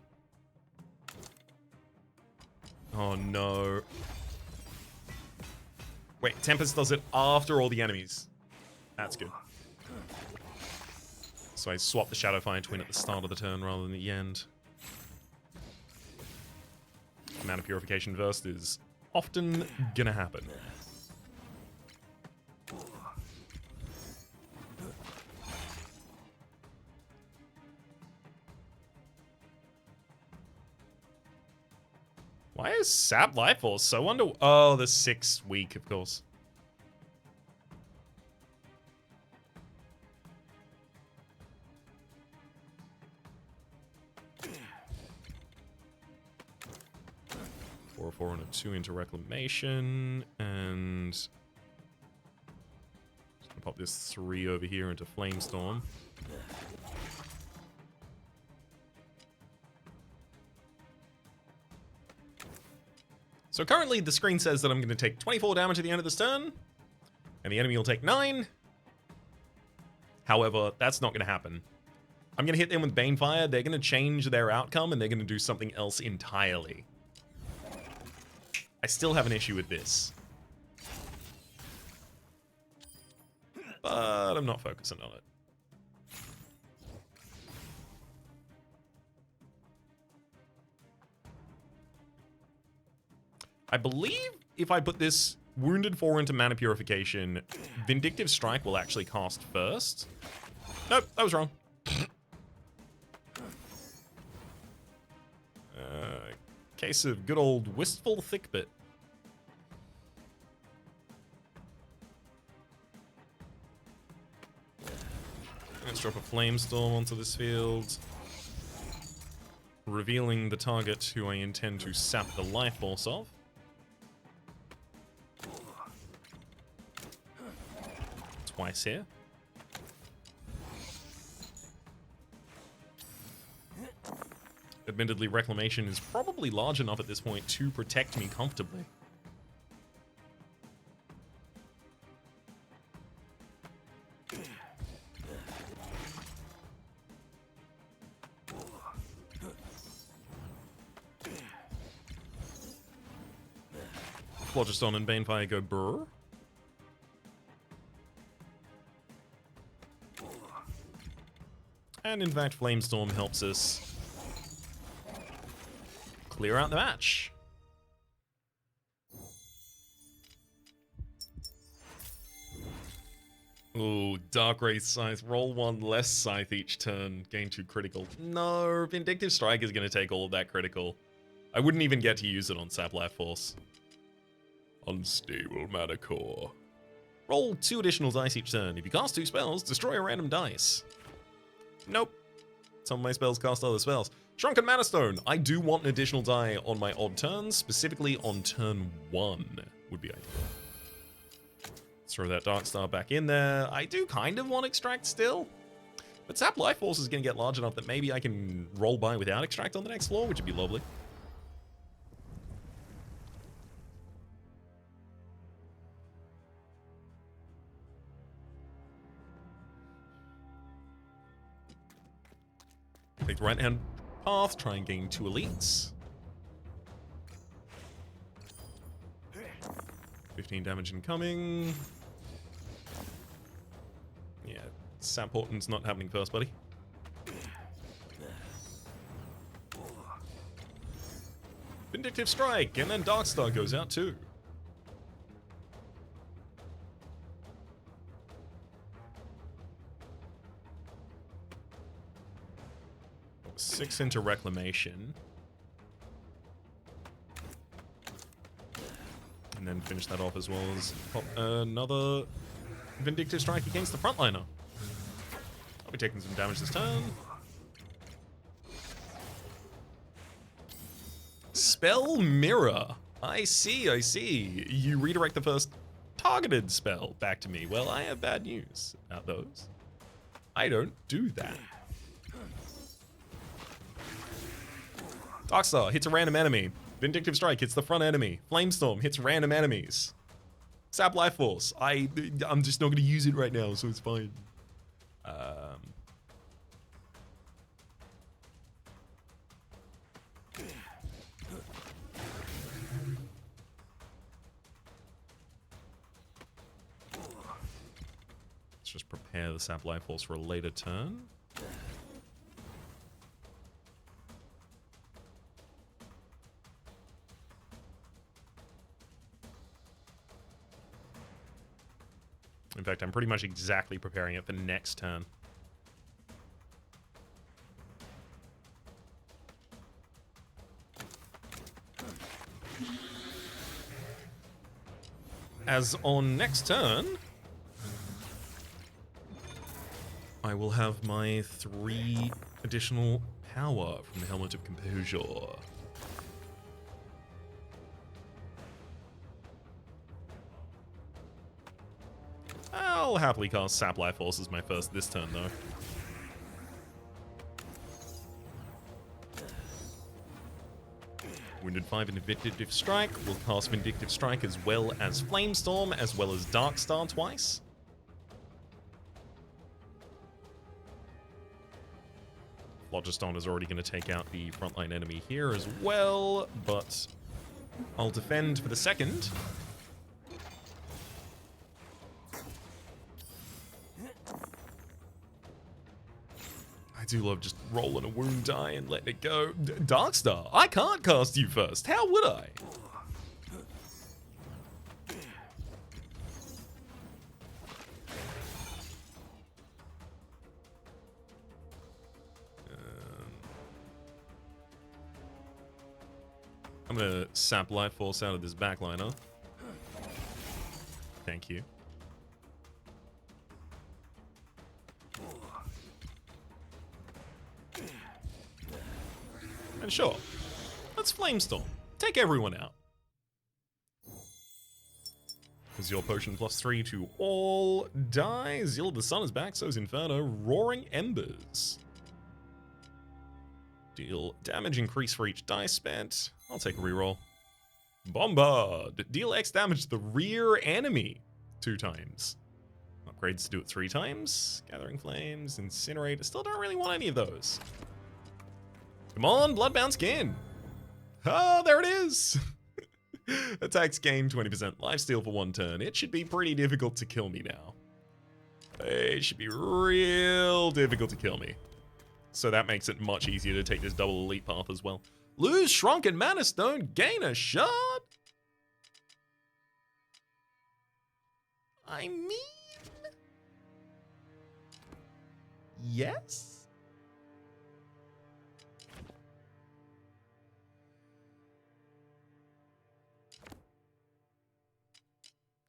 Oh no. Wait, Tempest does it after all the enemies. That's good. So I swap the Shadowfire Twin at the start of the turn rather than the end. Mana Purification Burst is often gonna happen. Why is Sap Life Force so under... Oh, the 6th week, of course. Four, 4, and a 2 into Reclamation, and just gonna pop this 3 over here into Flamestorm. So currently the screen says that I'm going to take 24 damage at the end of this turn, and the enemy will take 9. However, that's not going to happen. I'm going to hit them with Banefire, they're going to change their outcome, and they're going to do something else entirely. I still have an issue with this. But I'm not focusing on it. I believe if I put this Wounded 4 into Mana Purification, Vindictive Strike will actually cast first. Nope, I was wrong. Case of good old Wistful Thickbit. Let's drop a Flamestorm onto this field, revealing the target who I intend to sap the life force of. Twice here. Admittedly, Reclamation is probably large enough at this point to protect me comfortably. Phlogiston and Banefire go brr. And in fact, Flamestorm helps us clear out the match. Ooh, Dark Wraith Scythe. Roll 1 less Scythe each turn. Gain 2 critical. No, Vindictive Strike is going to take all of that critical. I wouldn't even get to use it on Sap Life Force. Unstable Mana Core. Roll 2 additional dice each turn. If you cast 2 spells, destroy a random dice. Nope. Some of my spells cast other spells. Shrunken Mana Stone. I do want an additional die on my odd turns, specifically on turn 1 would be ideal. Let's throw that Dark Star back in there. I do kind of want Extract still, but Sap Life Force is going to get large enough that maybe I can roll by without Extract on the next floor, which would be lovely. Take the right-hand path, try and gain 2 elites. 15 damage incoming. Yeah, Sap Portent's not happening first, buddy. Vindictive Strike, and then Darkstar goes out too. Six into Reclamation. And then finish that off as well as pop another Vindictive Strike against the frontliner. I'll be taking some damage this turn. Spell Mirror. I see, I see. You redirect the first targeted spell back to me. Well, I have bad news about those. I don't do that. Darkstar hits a random enemy. Vindictive Strike hits the front enemy. Flamestorm hits random enemies. Sap Life Force. I'm just not going to use it right now, so it's fine. just prepare the Sap Life Force for a later turn. In fact, I'm pretty much exactly preparing it for next turn. As on next turn, I will have my 3 additional power from the Helmet of Composure. I'll happily cast Sap Life Force as my first this turn, though. Wounded 5 in Vindictive Strike. We'll cast Vindictive Strike as well as Flamestorm, as well as Darkstar twice. Phlogiston is already going to take out the frontline enemy here as well, but I'll defend for the second. I do love just rolling a wound die and letting it go. Darkstar, I can't cast you first. How would I? I'm gonna Sap Life Force out of this backliner. Thank you. And sure, let's Flamestorm. Take everyone out. Is your potion +3 to all die? Zeal of the Sun is back, so is Inferno. Roaring Embers. Deal damage increase for each die spent. I'll take a reroll. Bombard. Deal X damage to the rear enemy 2 times. Upgrades to do it 3 times. Gathering Flames, Incinerate. Still don't really want any of those. Come on, Bloodbound Skin. Oh, there it is. Attacks gain 20% lifesteal for 1 turn. It should be pretty difficult to kill me now. It should be real difficult to kill me. So that makes it much easier to take this double elite path as well. Lose Shrunken Mana Stone, gain a shot? I mean... yes?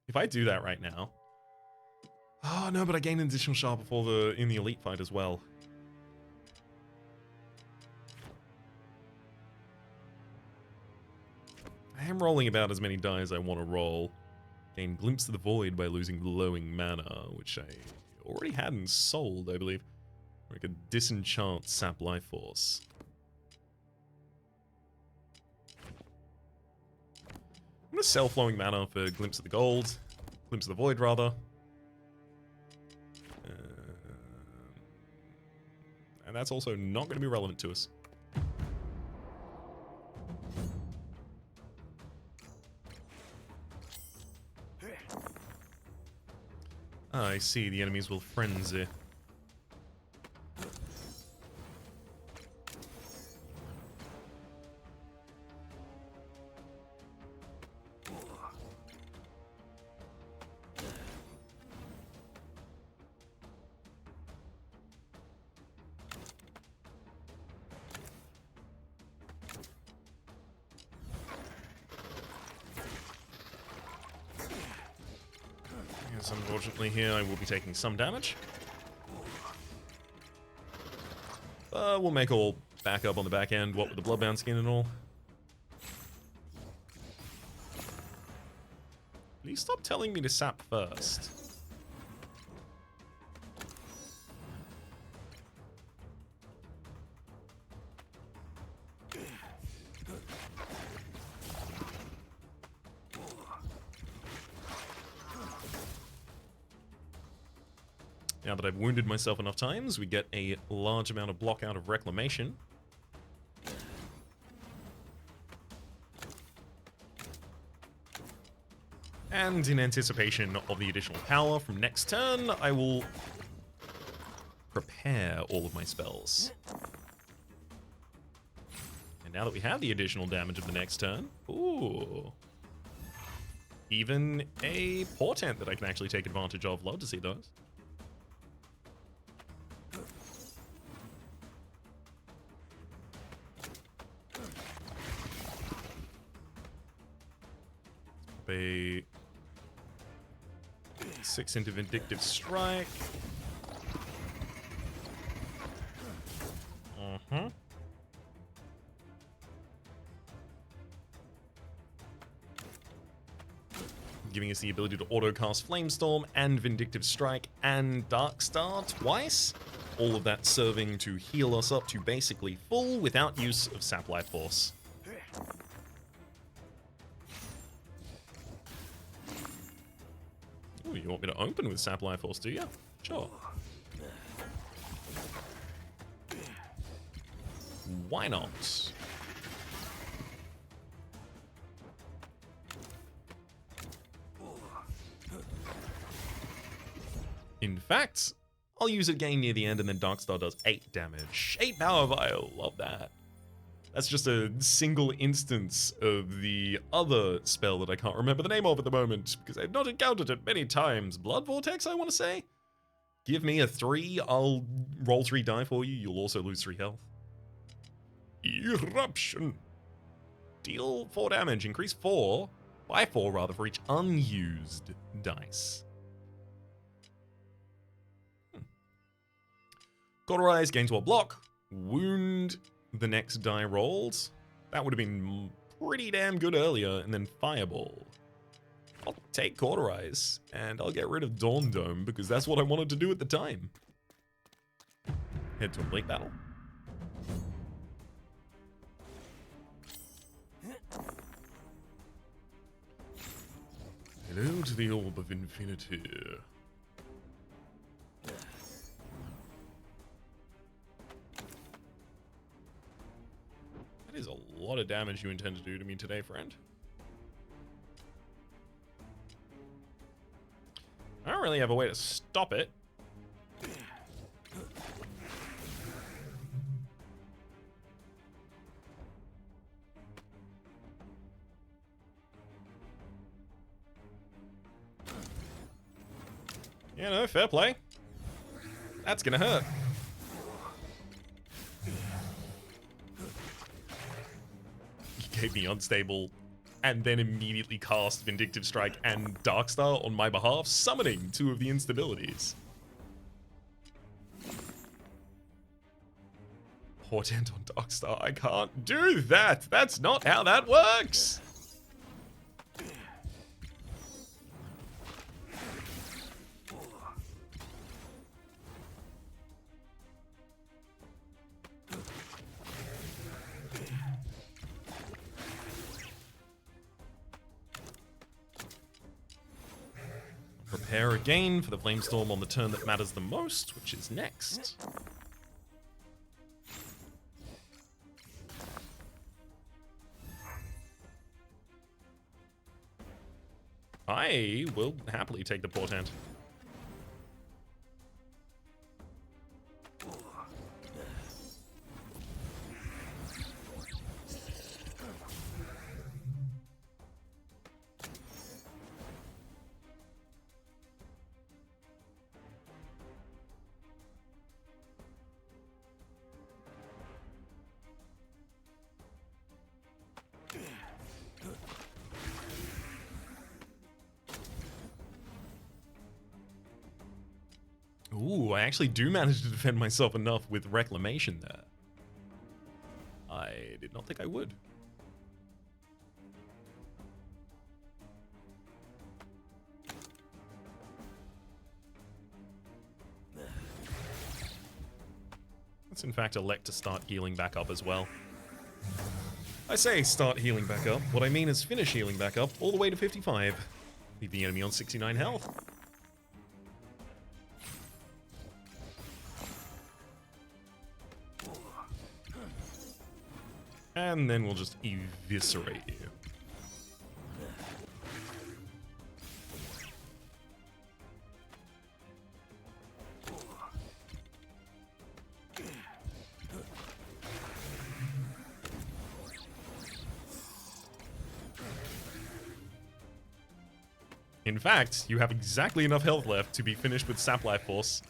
If I do that right now... oh, no, but I gained an additional shot before in the elite fight as well. I am rolling about as many die as I want to roll. Gain Glimpse of the Void by losing Glowing Mana, which I already had and sold, I believe. Or I could disenchant Sap Life Force. I'm going to sell Flowing Mana for Glimpse of the Gold. Glimpse of the Void, rather. And that's also not going to be relevant to us. I see, the enemies will frenzy. Unfortunately here I will be taking some damage. We'll make all back up on the back end, what with the Bloodbound Skin and all. Please stop telling me to sap first. Now that I've wounded myself enough times, we get a large amount of block out of Reclamation. And in anticipation of the additional power from next turn, I will prepare all of my spells. And now that we have the additional damage of the next turn, ooh, even a portent that I can actually take advantage of. Love to see those. A 6 into Vindictive Strike. Giving us the ability to auto-cast Flamestorm and Vindictive Strike and Darkstar twice. All of that serving to heal us up to basically full without use of Sap Life Force. Ooh, you want me to open with Sap Life Force, do you? Sure. Why not? In fact, I'll use it again near the end, and then Darkstar does 8 damage. 8 Power Vial, love that. That's just a single instance of the other spell that I can't remember the name of at the moment, because I've not encountered it many times. Blood Vortex, I want to say? Give me a 3, I'll roll 3 die for you, you'll also lose 3 health. Eruption. Deal 4 damage, increase 4, by 4 rather, for each unused dice. Cauterize, gains 1 block, wound the next die rolled. That would have been pretty damn good earlier, and then Fireball. I'll take Cauterize, and I'll get rid of Dawn Dome, because that's what I wanted to do at the time. Head to a Bleak Battle. Hello to the Orb of Infinity. That is a lot of damage you intend to do to me today, friend. I don't really have a way to stop it. You know, fair play. That's gonna hurt. You gave me Unstable and then immediately cast Vindictive Strike and Darkstar on my behalf, summoning 2 of the instabilities. Portent on Darkstar, I can't do that! That's not how that works! Prepare again for the Flamestorm on the turn that matters the most, which is next. I will happily take the Portent. Ooh, I actually do manage to defend myself enough with Reclamation there. I did not think I would. Let's in fact elect to start healing back up as well. I say start healing back up. What I mean is finish healing back up all the way to 55. Leave the enemy on 69 health. And then we'll just eviscerate you. In fact, you have exactly enough health left to be finished with Sap Life Force.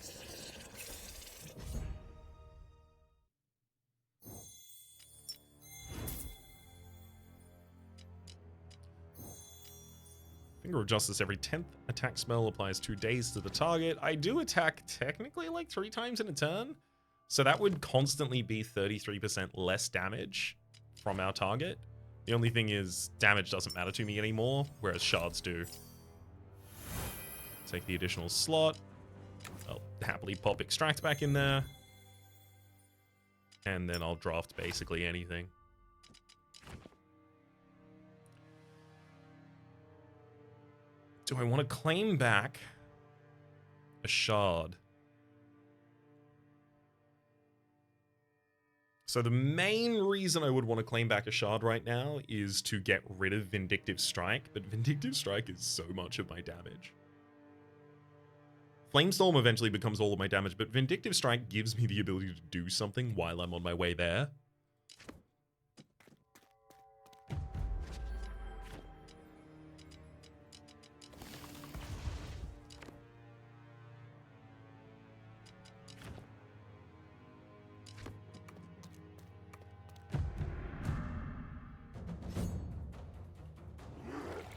Finger of Justice. Every 10th attack spell applies 2 days to the target. I do attack technically like 3 times in a turn, so that would constantly be 33% less damage from our target. The only thing is damage doesn't matter to me anymore, whereas shards do. Take the additional slot. I'll happily pop Extract back in there. And then I'll draft basically anything. Do I want to claim back a shard? So the main reason I would want to claim back a shard right now is to get rid of Vindictive Strike, but Vindictive Strike is so much of my damage. Flamestorm eventually becomes all of my damage, but Vindictive Strike gives me the ability to do something while I'm on my way there.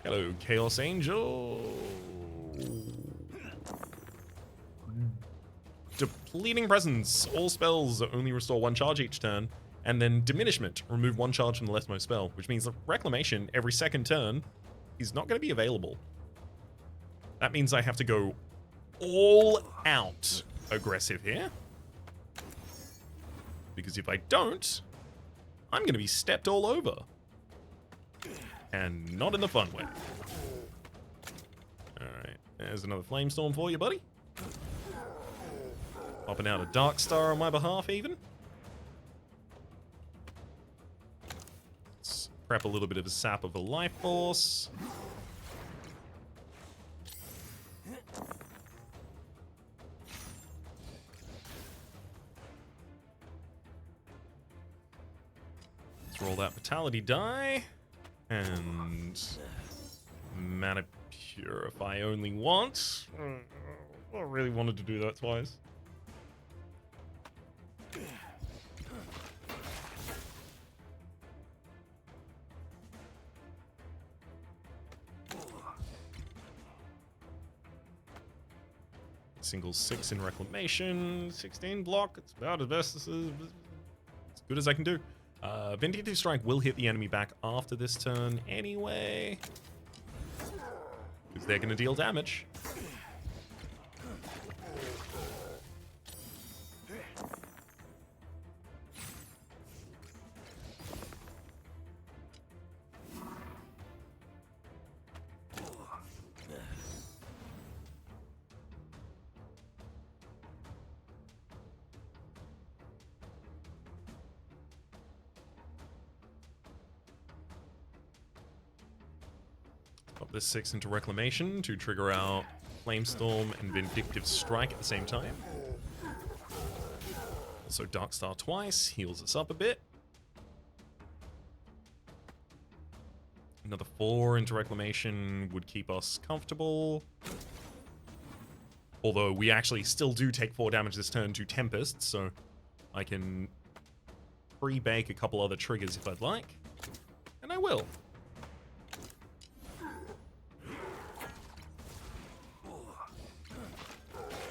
Hello, Chaos Angel. Depleting Presence. All spells only restore 1 charge each turn. And then Diminishment. Remove 1 charge from the leftmost spell. Which means that Reclamation every second turn is not going to be available. That means I have to go all out aggressive here. Because if I don't, I'm going to be stepped all over. And not in the fun way. Alright, there's another Flamestorm for you, buddy. Popping out a Dark Star on my behalf, even. Let's prep a little bit of a Sap of the Life Force. Let's roll that Vitality die. And Mana Purify only once. I really wanted to do that twice. Single 6 in Reclamation, 16 block. It's about as best as good as I can do. Vindictive Strike will hit the enemy back after this turn anyway, because they're going to deal damage. Pop this 6 into Reclamation to trigger out Flamestorm and Vindictive Strike at the same time. Also Dark Star twice, heals us up a bit. Another 4 into Reclamation would keep us comfortable. Although we actually still do take 4 damage this turn to Tempest, so I can pre-bake a couple other triggers if I'd like. And I will.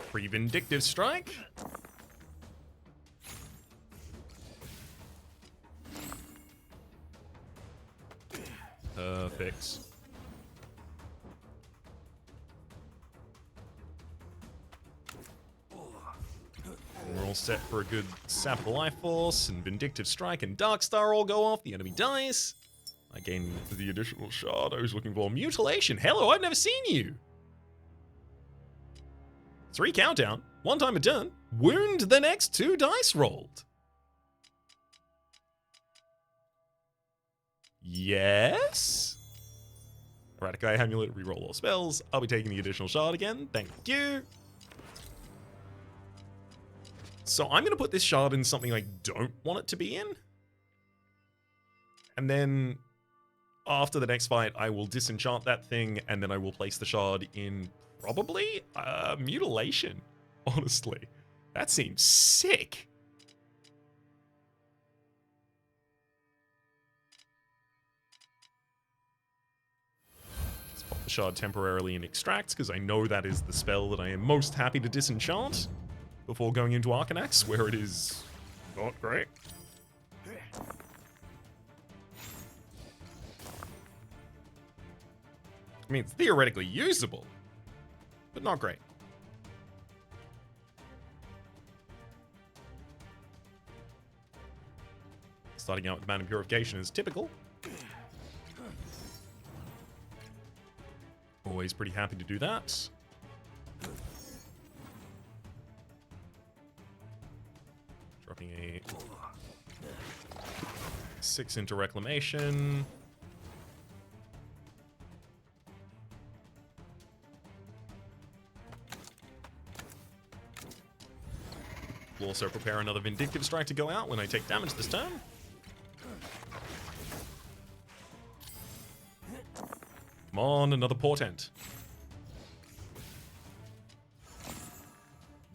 Pre-Vindictive Strike. Perfect. We're all set for a good Sap of the Life Force, and Vindictive Strike and Dark Star all go off. The enemy dies. I gain the additional shard I was looking for. Mutilation. Hello, I've never seen you. 3 countdown, 1 time a turn, wound the next 2 dice rolled. Yes? Erratic Eye Amulet, reroll all spells. I'll be taking the additional shard again. Thank you. So I'm going to put this shard in something I don't want it to be in. And then after the next fight, I will disenchant that thing, and then I will place the shard in probably mutilation, honestly. That seems sick. Let's pop the shard temporarily in extract, because I know that is the spell that I am most happy to disenchant before going into Arcanax, where it is not great. I mean, it's theoretically usable, but not great. Starting out with Mana Purification is typical. Always pretty happy to do that. Dropping a 6 into Reclamation. We'll also prepare another Vindictive Strike to go out when I take damage this turn. Come on, another Portent.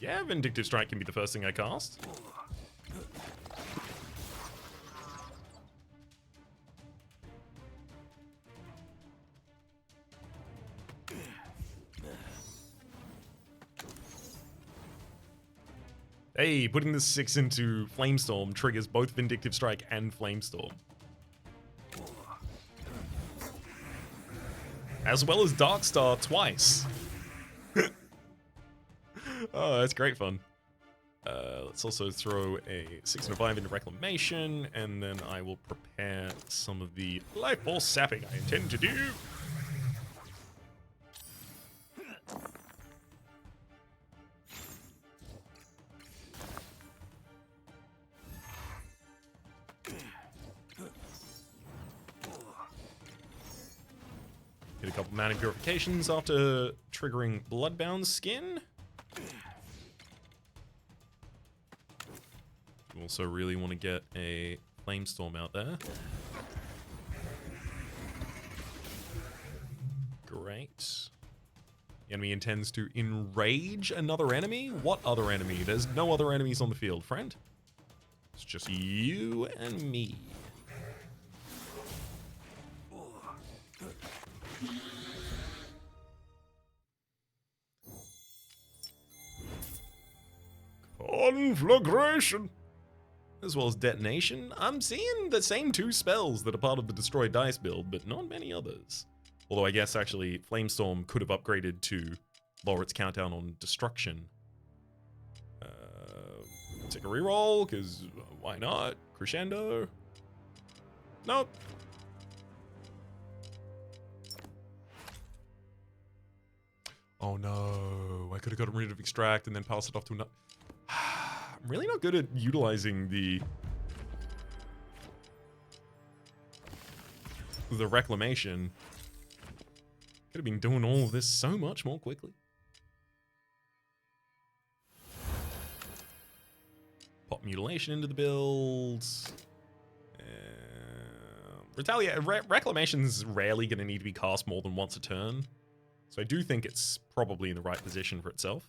Yeah, Vindictive Strike can be the first thing I cast. Hey, putting the 6 into Flamestorm triggers both Vindictive Strike and Flamestorm. As well as Darkstar twice. Oh, that's great fun. Let's also throw a 6 and a 5 into Reclamation, and then I will prepare some of the Life Force Sapping I intend to do. Get a couple Mana Purifications after triggering Bloodbound Skin. You also really want to get a Flamestorm out there. Great. The enemy intends to enrage another enemy? What other enemy? There's no other enemies on the field, friend. It's just you and me. Conflagration! As well as Detonation. I'm seeing the same 2 spells that are part of the Destroy Dice build, but not many others. Although I guess actually Flamestorm could have upgraded to lower its countdown on Destruction. Take a reroll, because why not? Crescendo? Nope. Oh no, I could have gotten rid of Extract and then passed it off to another. I'm really not good at utilizing the Reclamation. Could have been doing all of this so much more quickly. Pop Mutilation into the build. Reclamation's rarely going to need to be cast more than once a turn. So I do think it's probably in the right position for itself.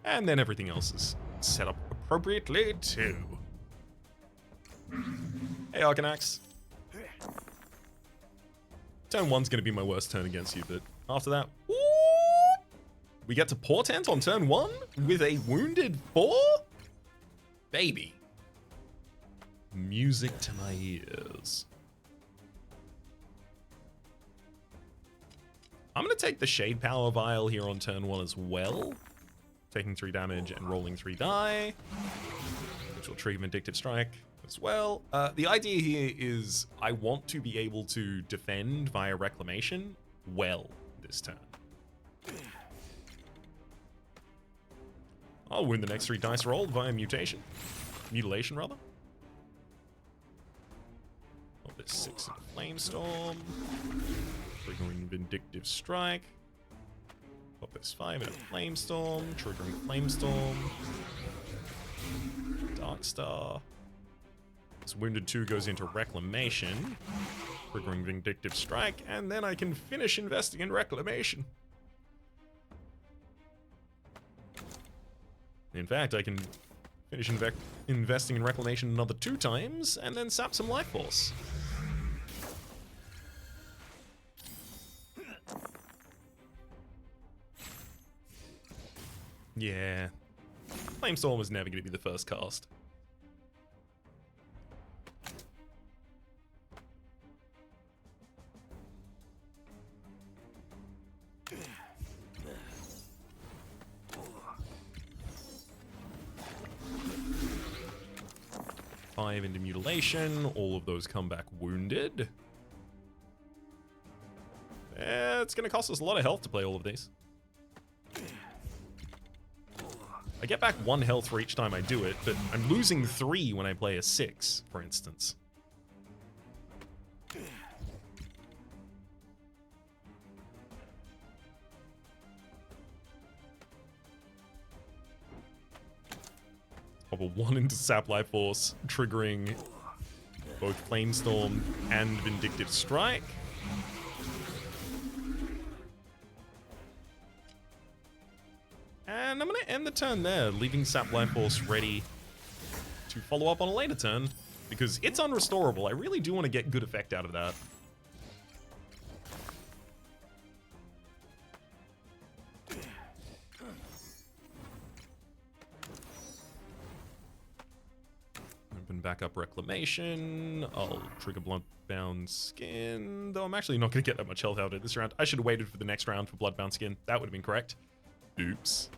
And then everything else is set up appropriately too. Hey, Arcanax. Turn 1's going to be my worst turn against you, but after that, woo, we get to Portent on turn 1 with a wounded 4? Baby. Music to my ears. I'm going to take the Shade Power Vial here on turn 1 as well. Taking 3 damage and rolling 3 die, which will trigger Vindictive Strike as well. The idea here is I want to be able to defend via Reclamation well this turn. I'll win the next 3 dice rolled via mutilation rather. Oh, there's 6 in Flamestorm. Triggering Vindictive Strike. Pop got this 5 into Flamestorm, triggering Flamestorm. Darkstar. This Wounded 2 goes into Reclamation, triggering Vindictive Strike, and then I can finish investing in Reclamation. In fact, I can finish investing in Reclamation another 2 times, and then sap some Life Force. Yeah. Flamestorm was never going to be the first cast. Five into Mutilation, all of those come back wounded. It's going to cost us a lot of health to play all of these. I get back 1 health for each time I do it, but I'm losing 3 when I play a 6, for instance. Pop a 1 into Sap Life Force, triggering both Flamestorm and Vindictive Strike. And I'm going to end the turn there, leaving Sap Life Force ready to follow up on a later turn, because it's unrestorable. I really do want to get good effect out of that. Open back up Reclamation. I'll trigger Bloodbound Skin, though I'm actually not going to get that much health out of this round. I should have waited for the next round for Bloodbound Skin. That would have been correct. Oops.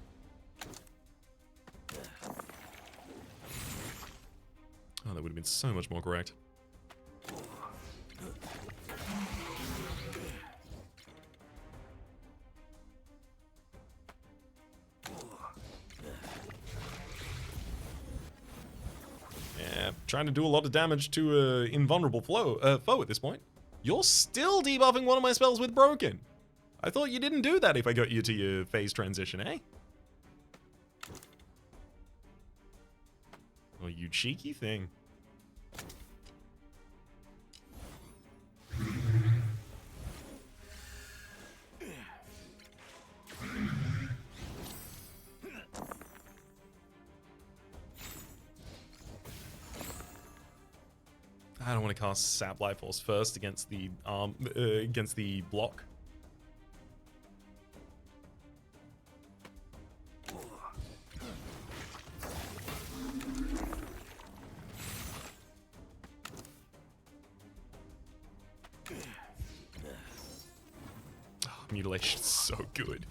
Oh, that would have been so much more correct. Yeah, trying to do a lot of damage to an invulnerable foe at this point. You're still debuffing one of my spells with Broken. I thought you didn't do that if I got you to your phase transition, eh? Oh, you cheeky thing. I don't want to cast Sap Life Force first against the block. Mutilation's so good.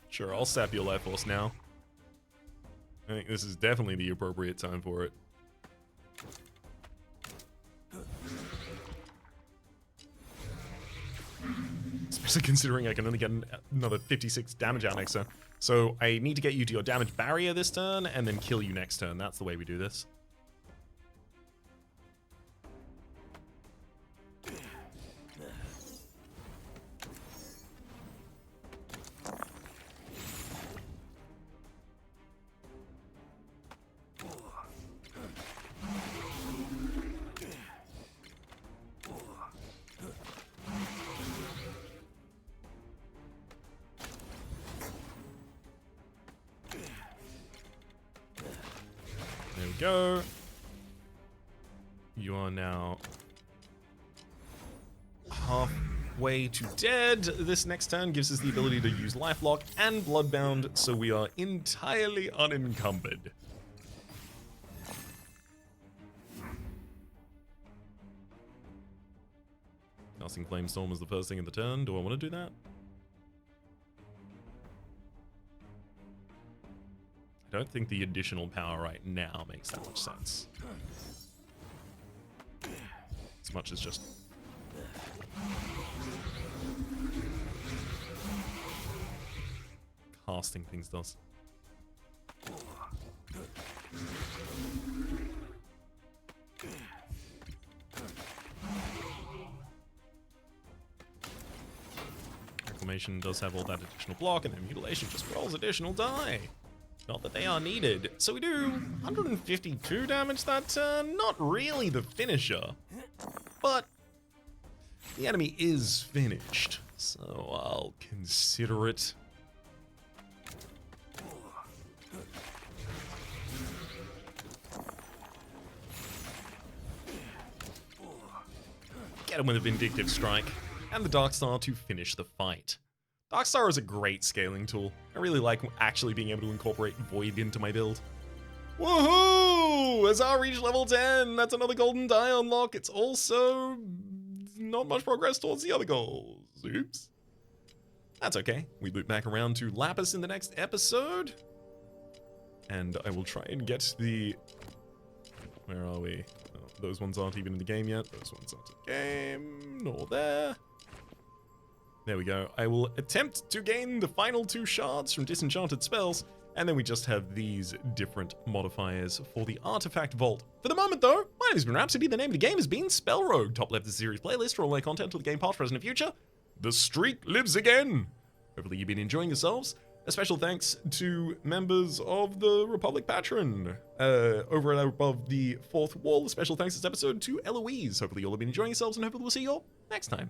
Sure, I'll sap your life force now. I think this is definitely the appropriate time for it. Especially considering I can only get another 56 damage out next turn. So I need to get you to your damage barrier this turn and then kill you next turn. That's the way we do this. There we go. You are now halfway to dead. This next turn gives us the ability to use Lifelock and Bloodbound, so we are entirely unencumbered. Casting Flamestorm was the first thing in the turn. Do I want to do that? I don't think the additional power right now makes that much sense. As much as just... casting things does. Reclamation does have all that additional block, and then mutilation just rolls additional die. Not that they are needed. So we do 152 damage that turn. Not really the finisher, but the enemy is finished, so I'll consider it. Get him with a Vindictive Strike, and the Darkstar to finish the fight. Darkstar is a great scaling tool. I really like actually being able to incorporate Void into my build. Woohoo! As I reach level 10, that's another golden die unlock. It's also not much progress towards the other goals. Oops. That's okay. We loop back around to Lapis in the next episode. And I will try and get the... Where are we? Oh, those ones aren't even in the game yet. Those ones aren't in the game. Nor there. There we go. I will attempt to gain the final 2 shards from disenchanted spells, and then we just have these different modifiers for the Artifact Vault. For the moment, though, my name has been Rhapsody. The name of the game has been SpellRogue. Top left of the series playlist for all my content to the game past, present, and future. The streak lives again. Hopefully you've been enjoying yourselves. A special thanks to members of the Republic Patron over and above the fourth wall. A special thanks this episode to Eloise. Hopefully you all have been enjoying yourselves, and hopefully we'll see you all next time.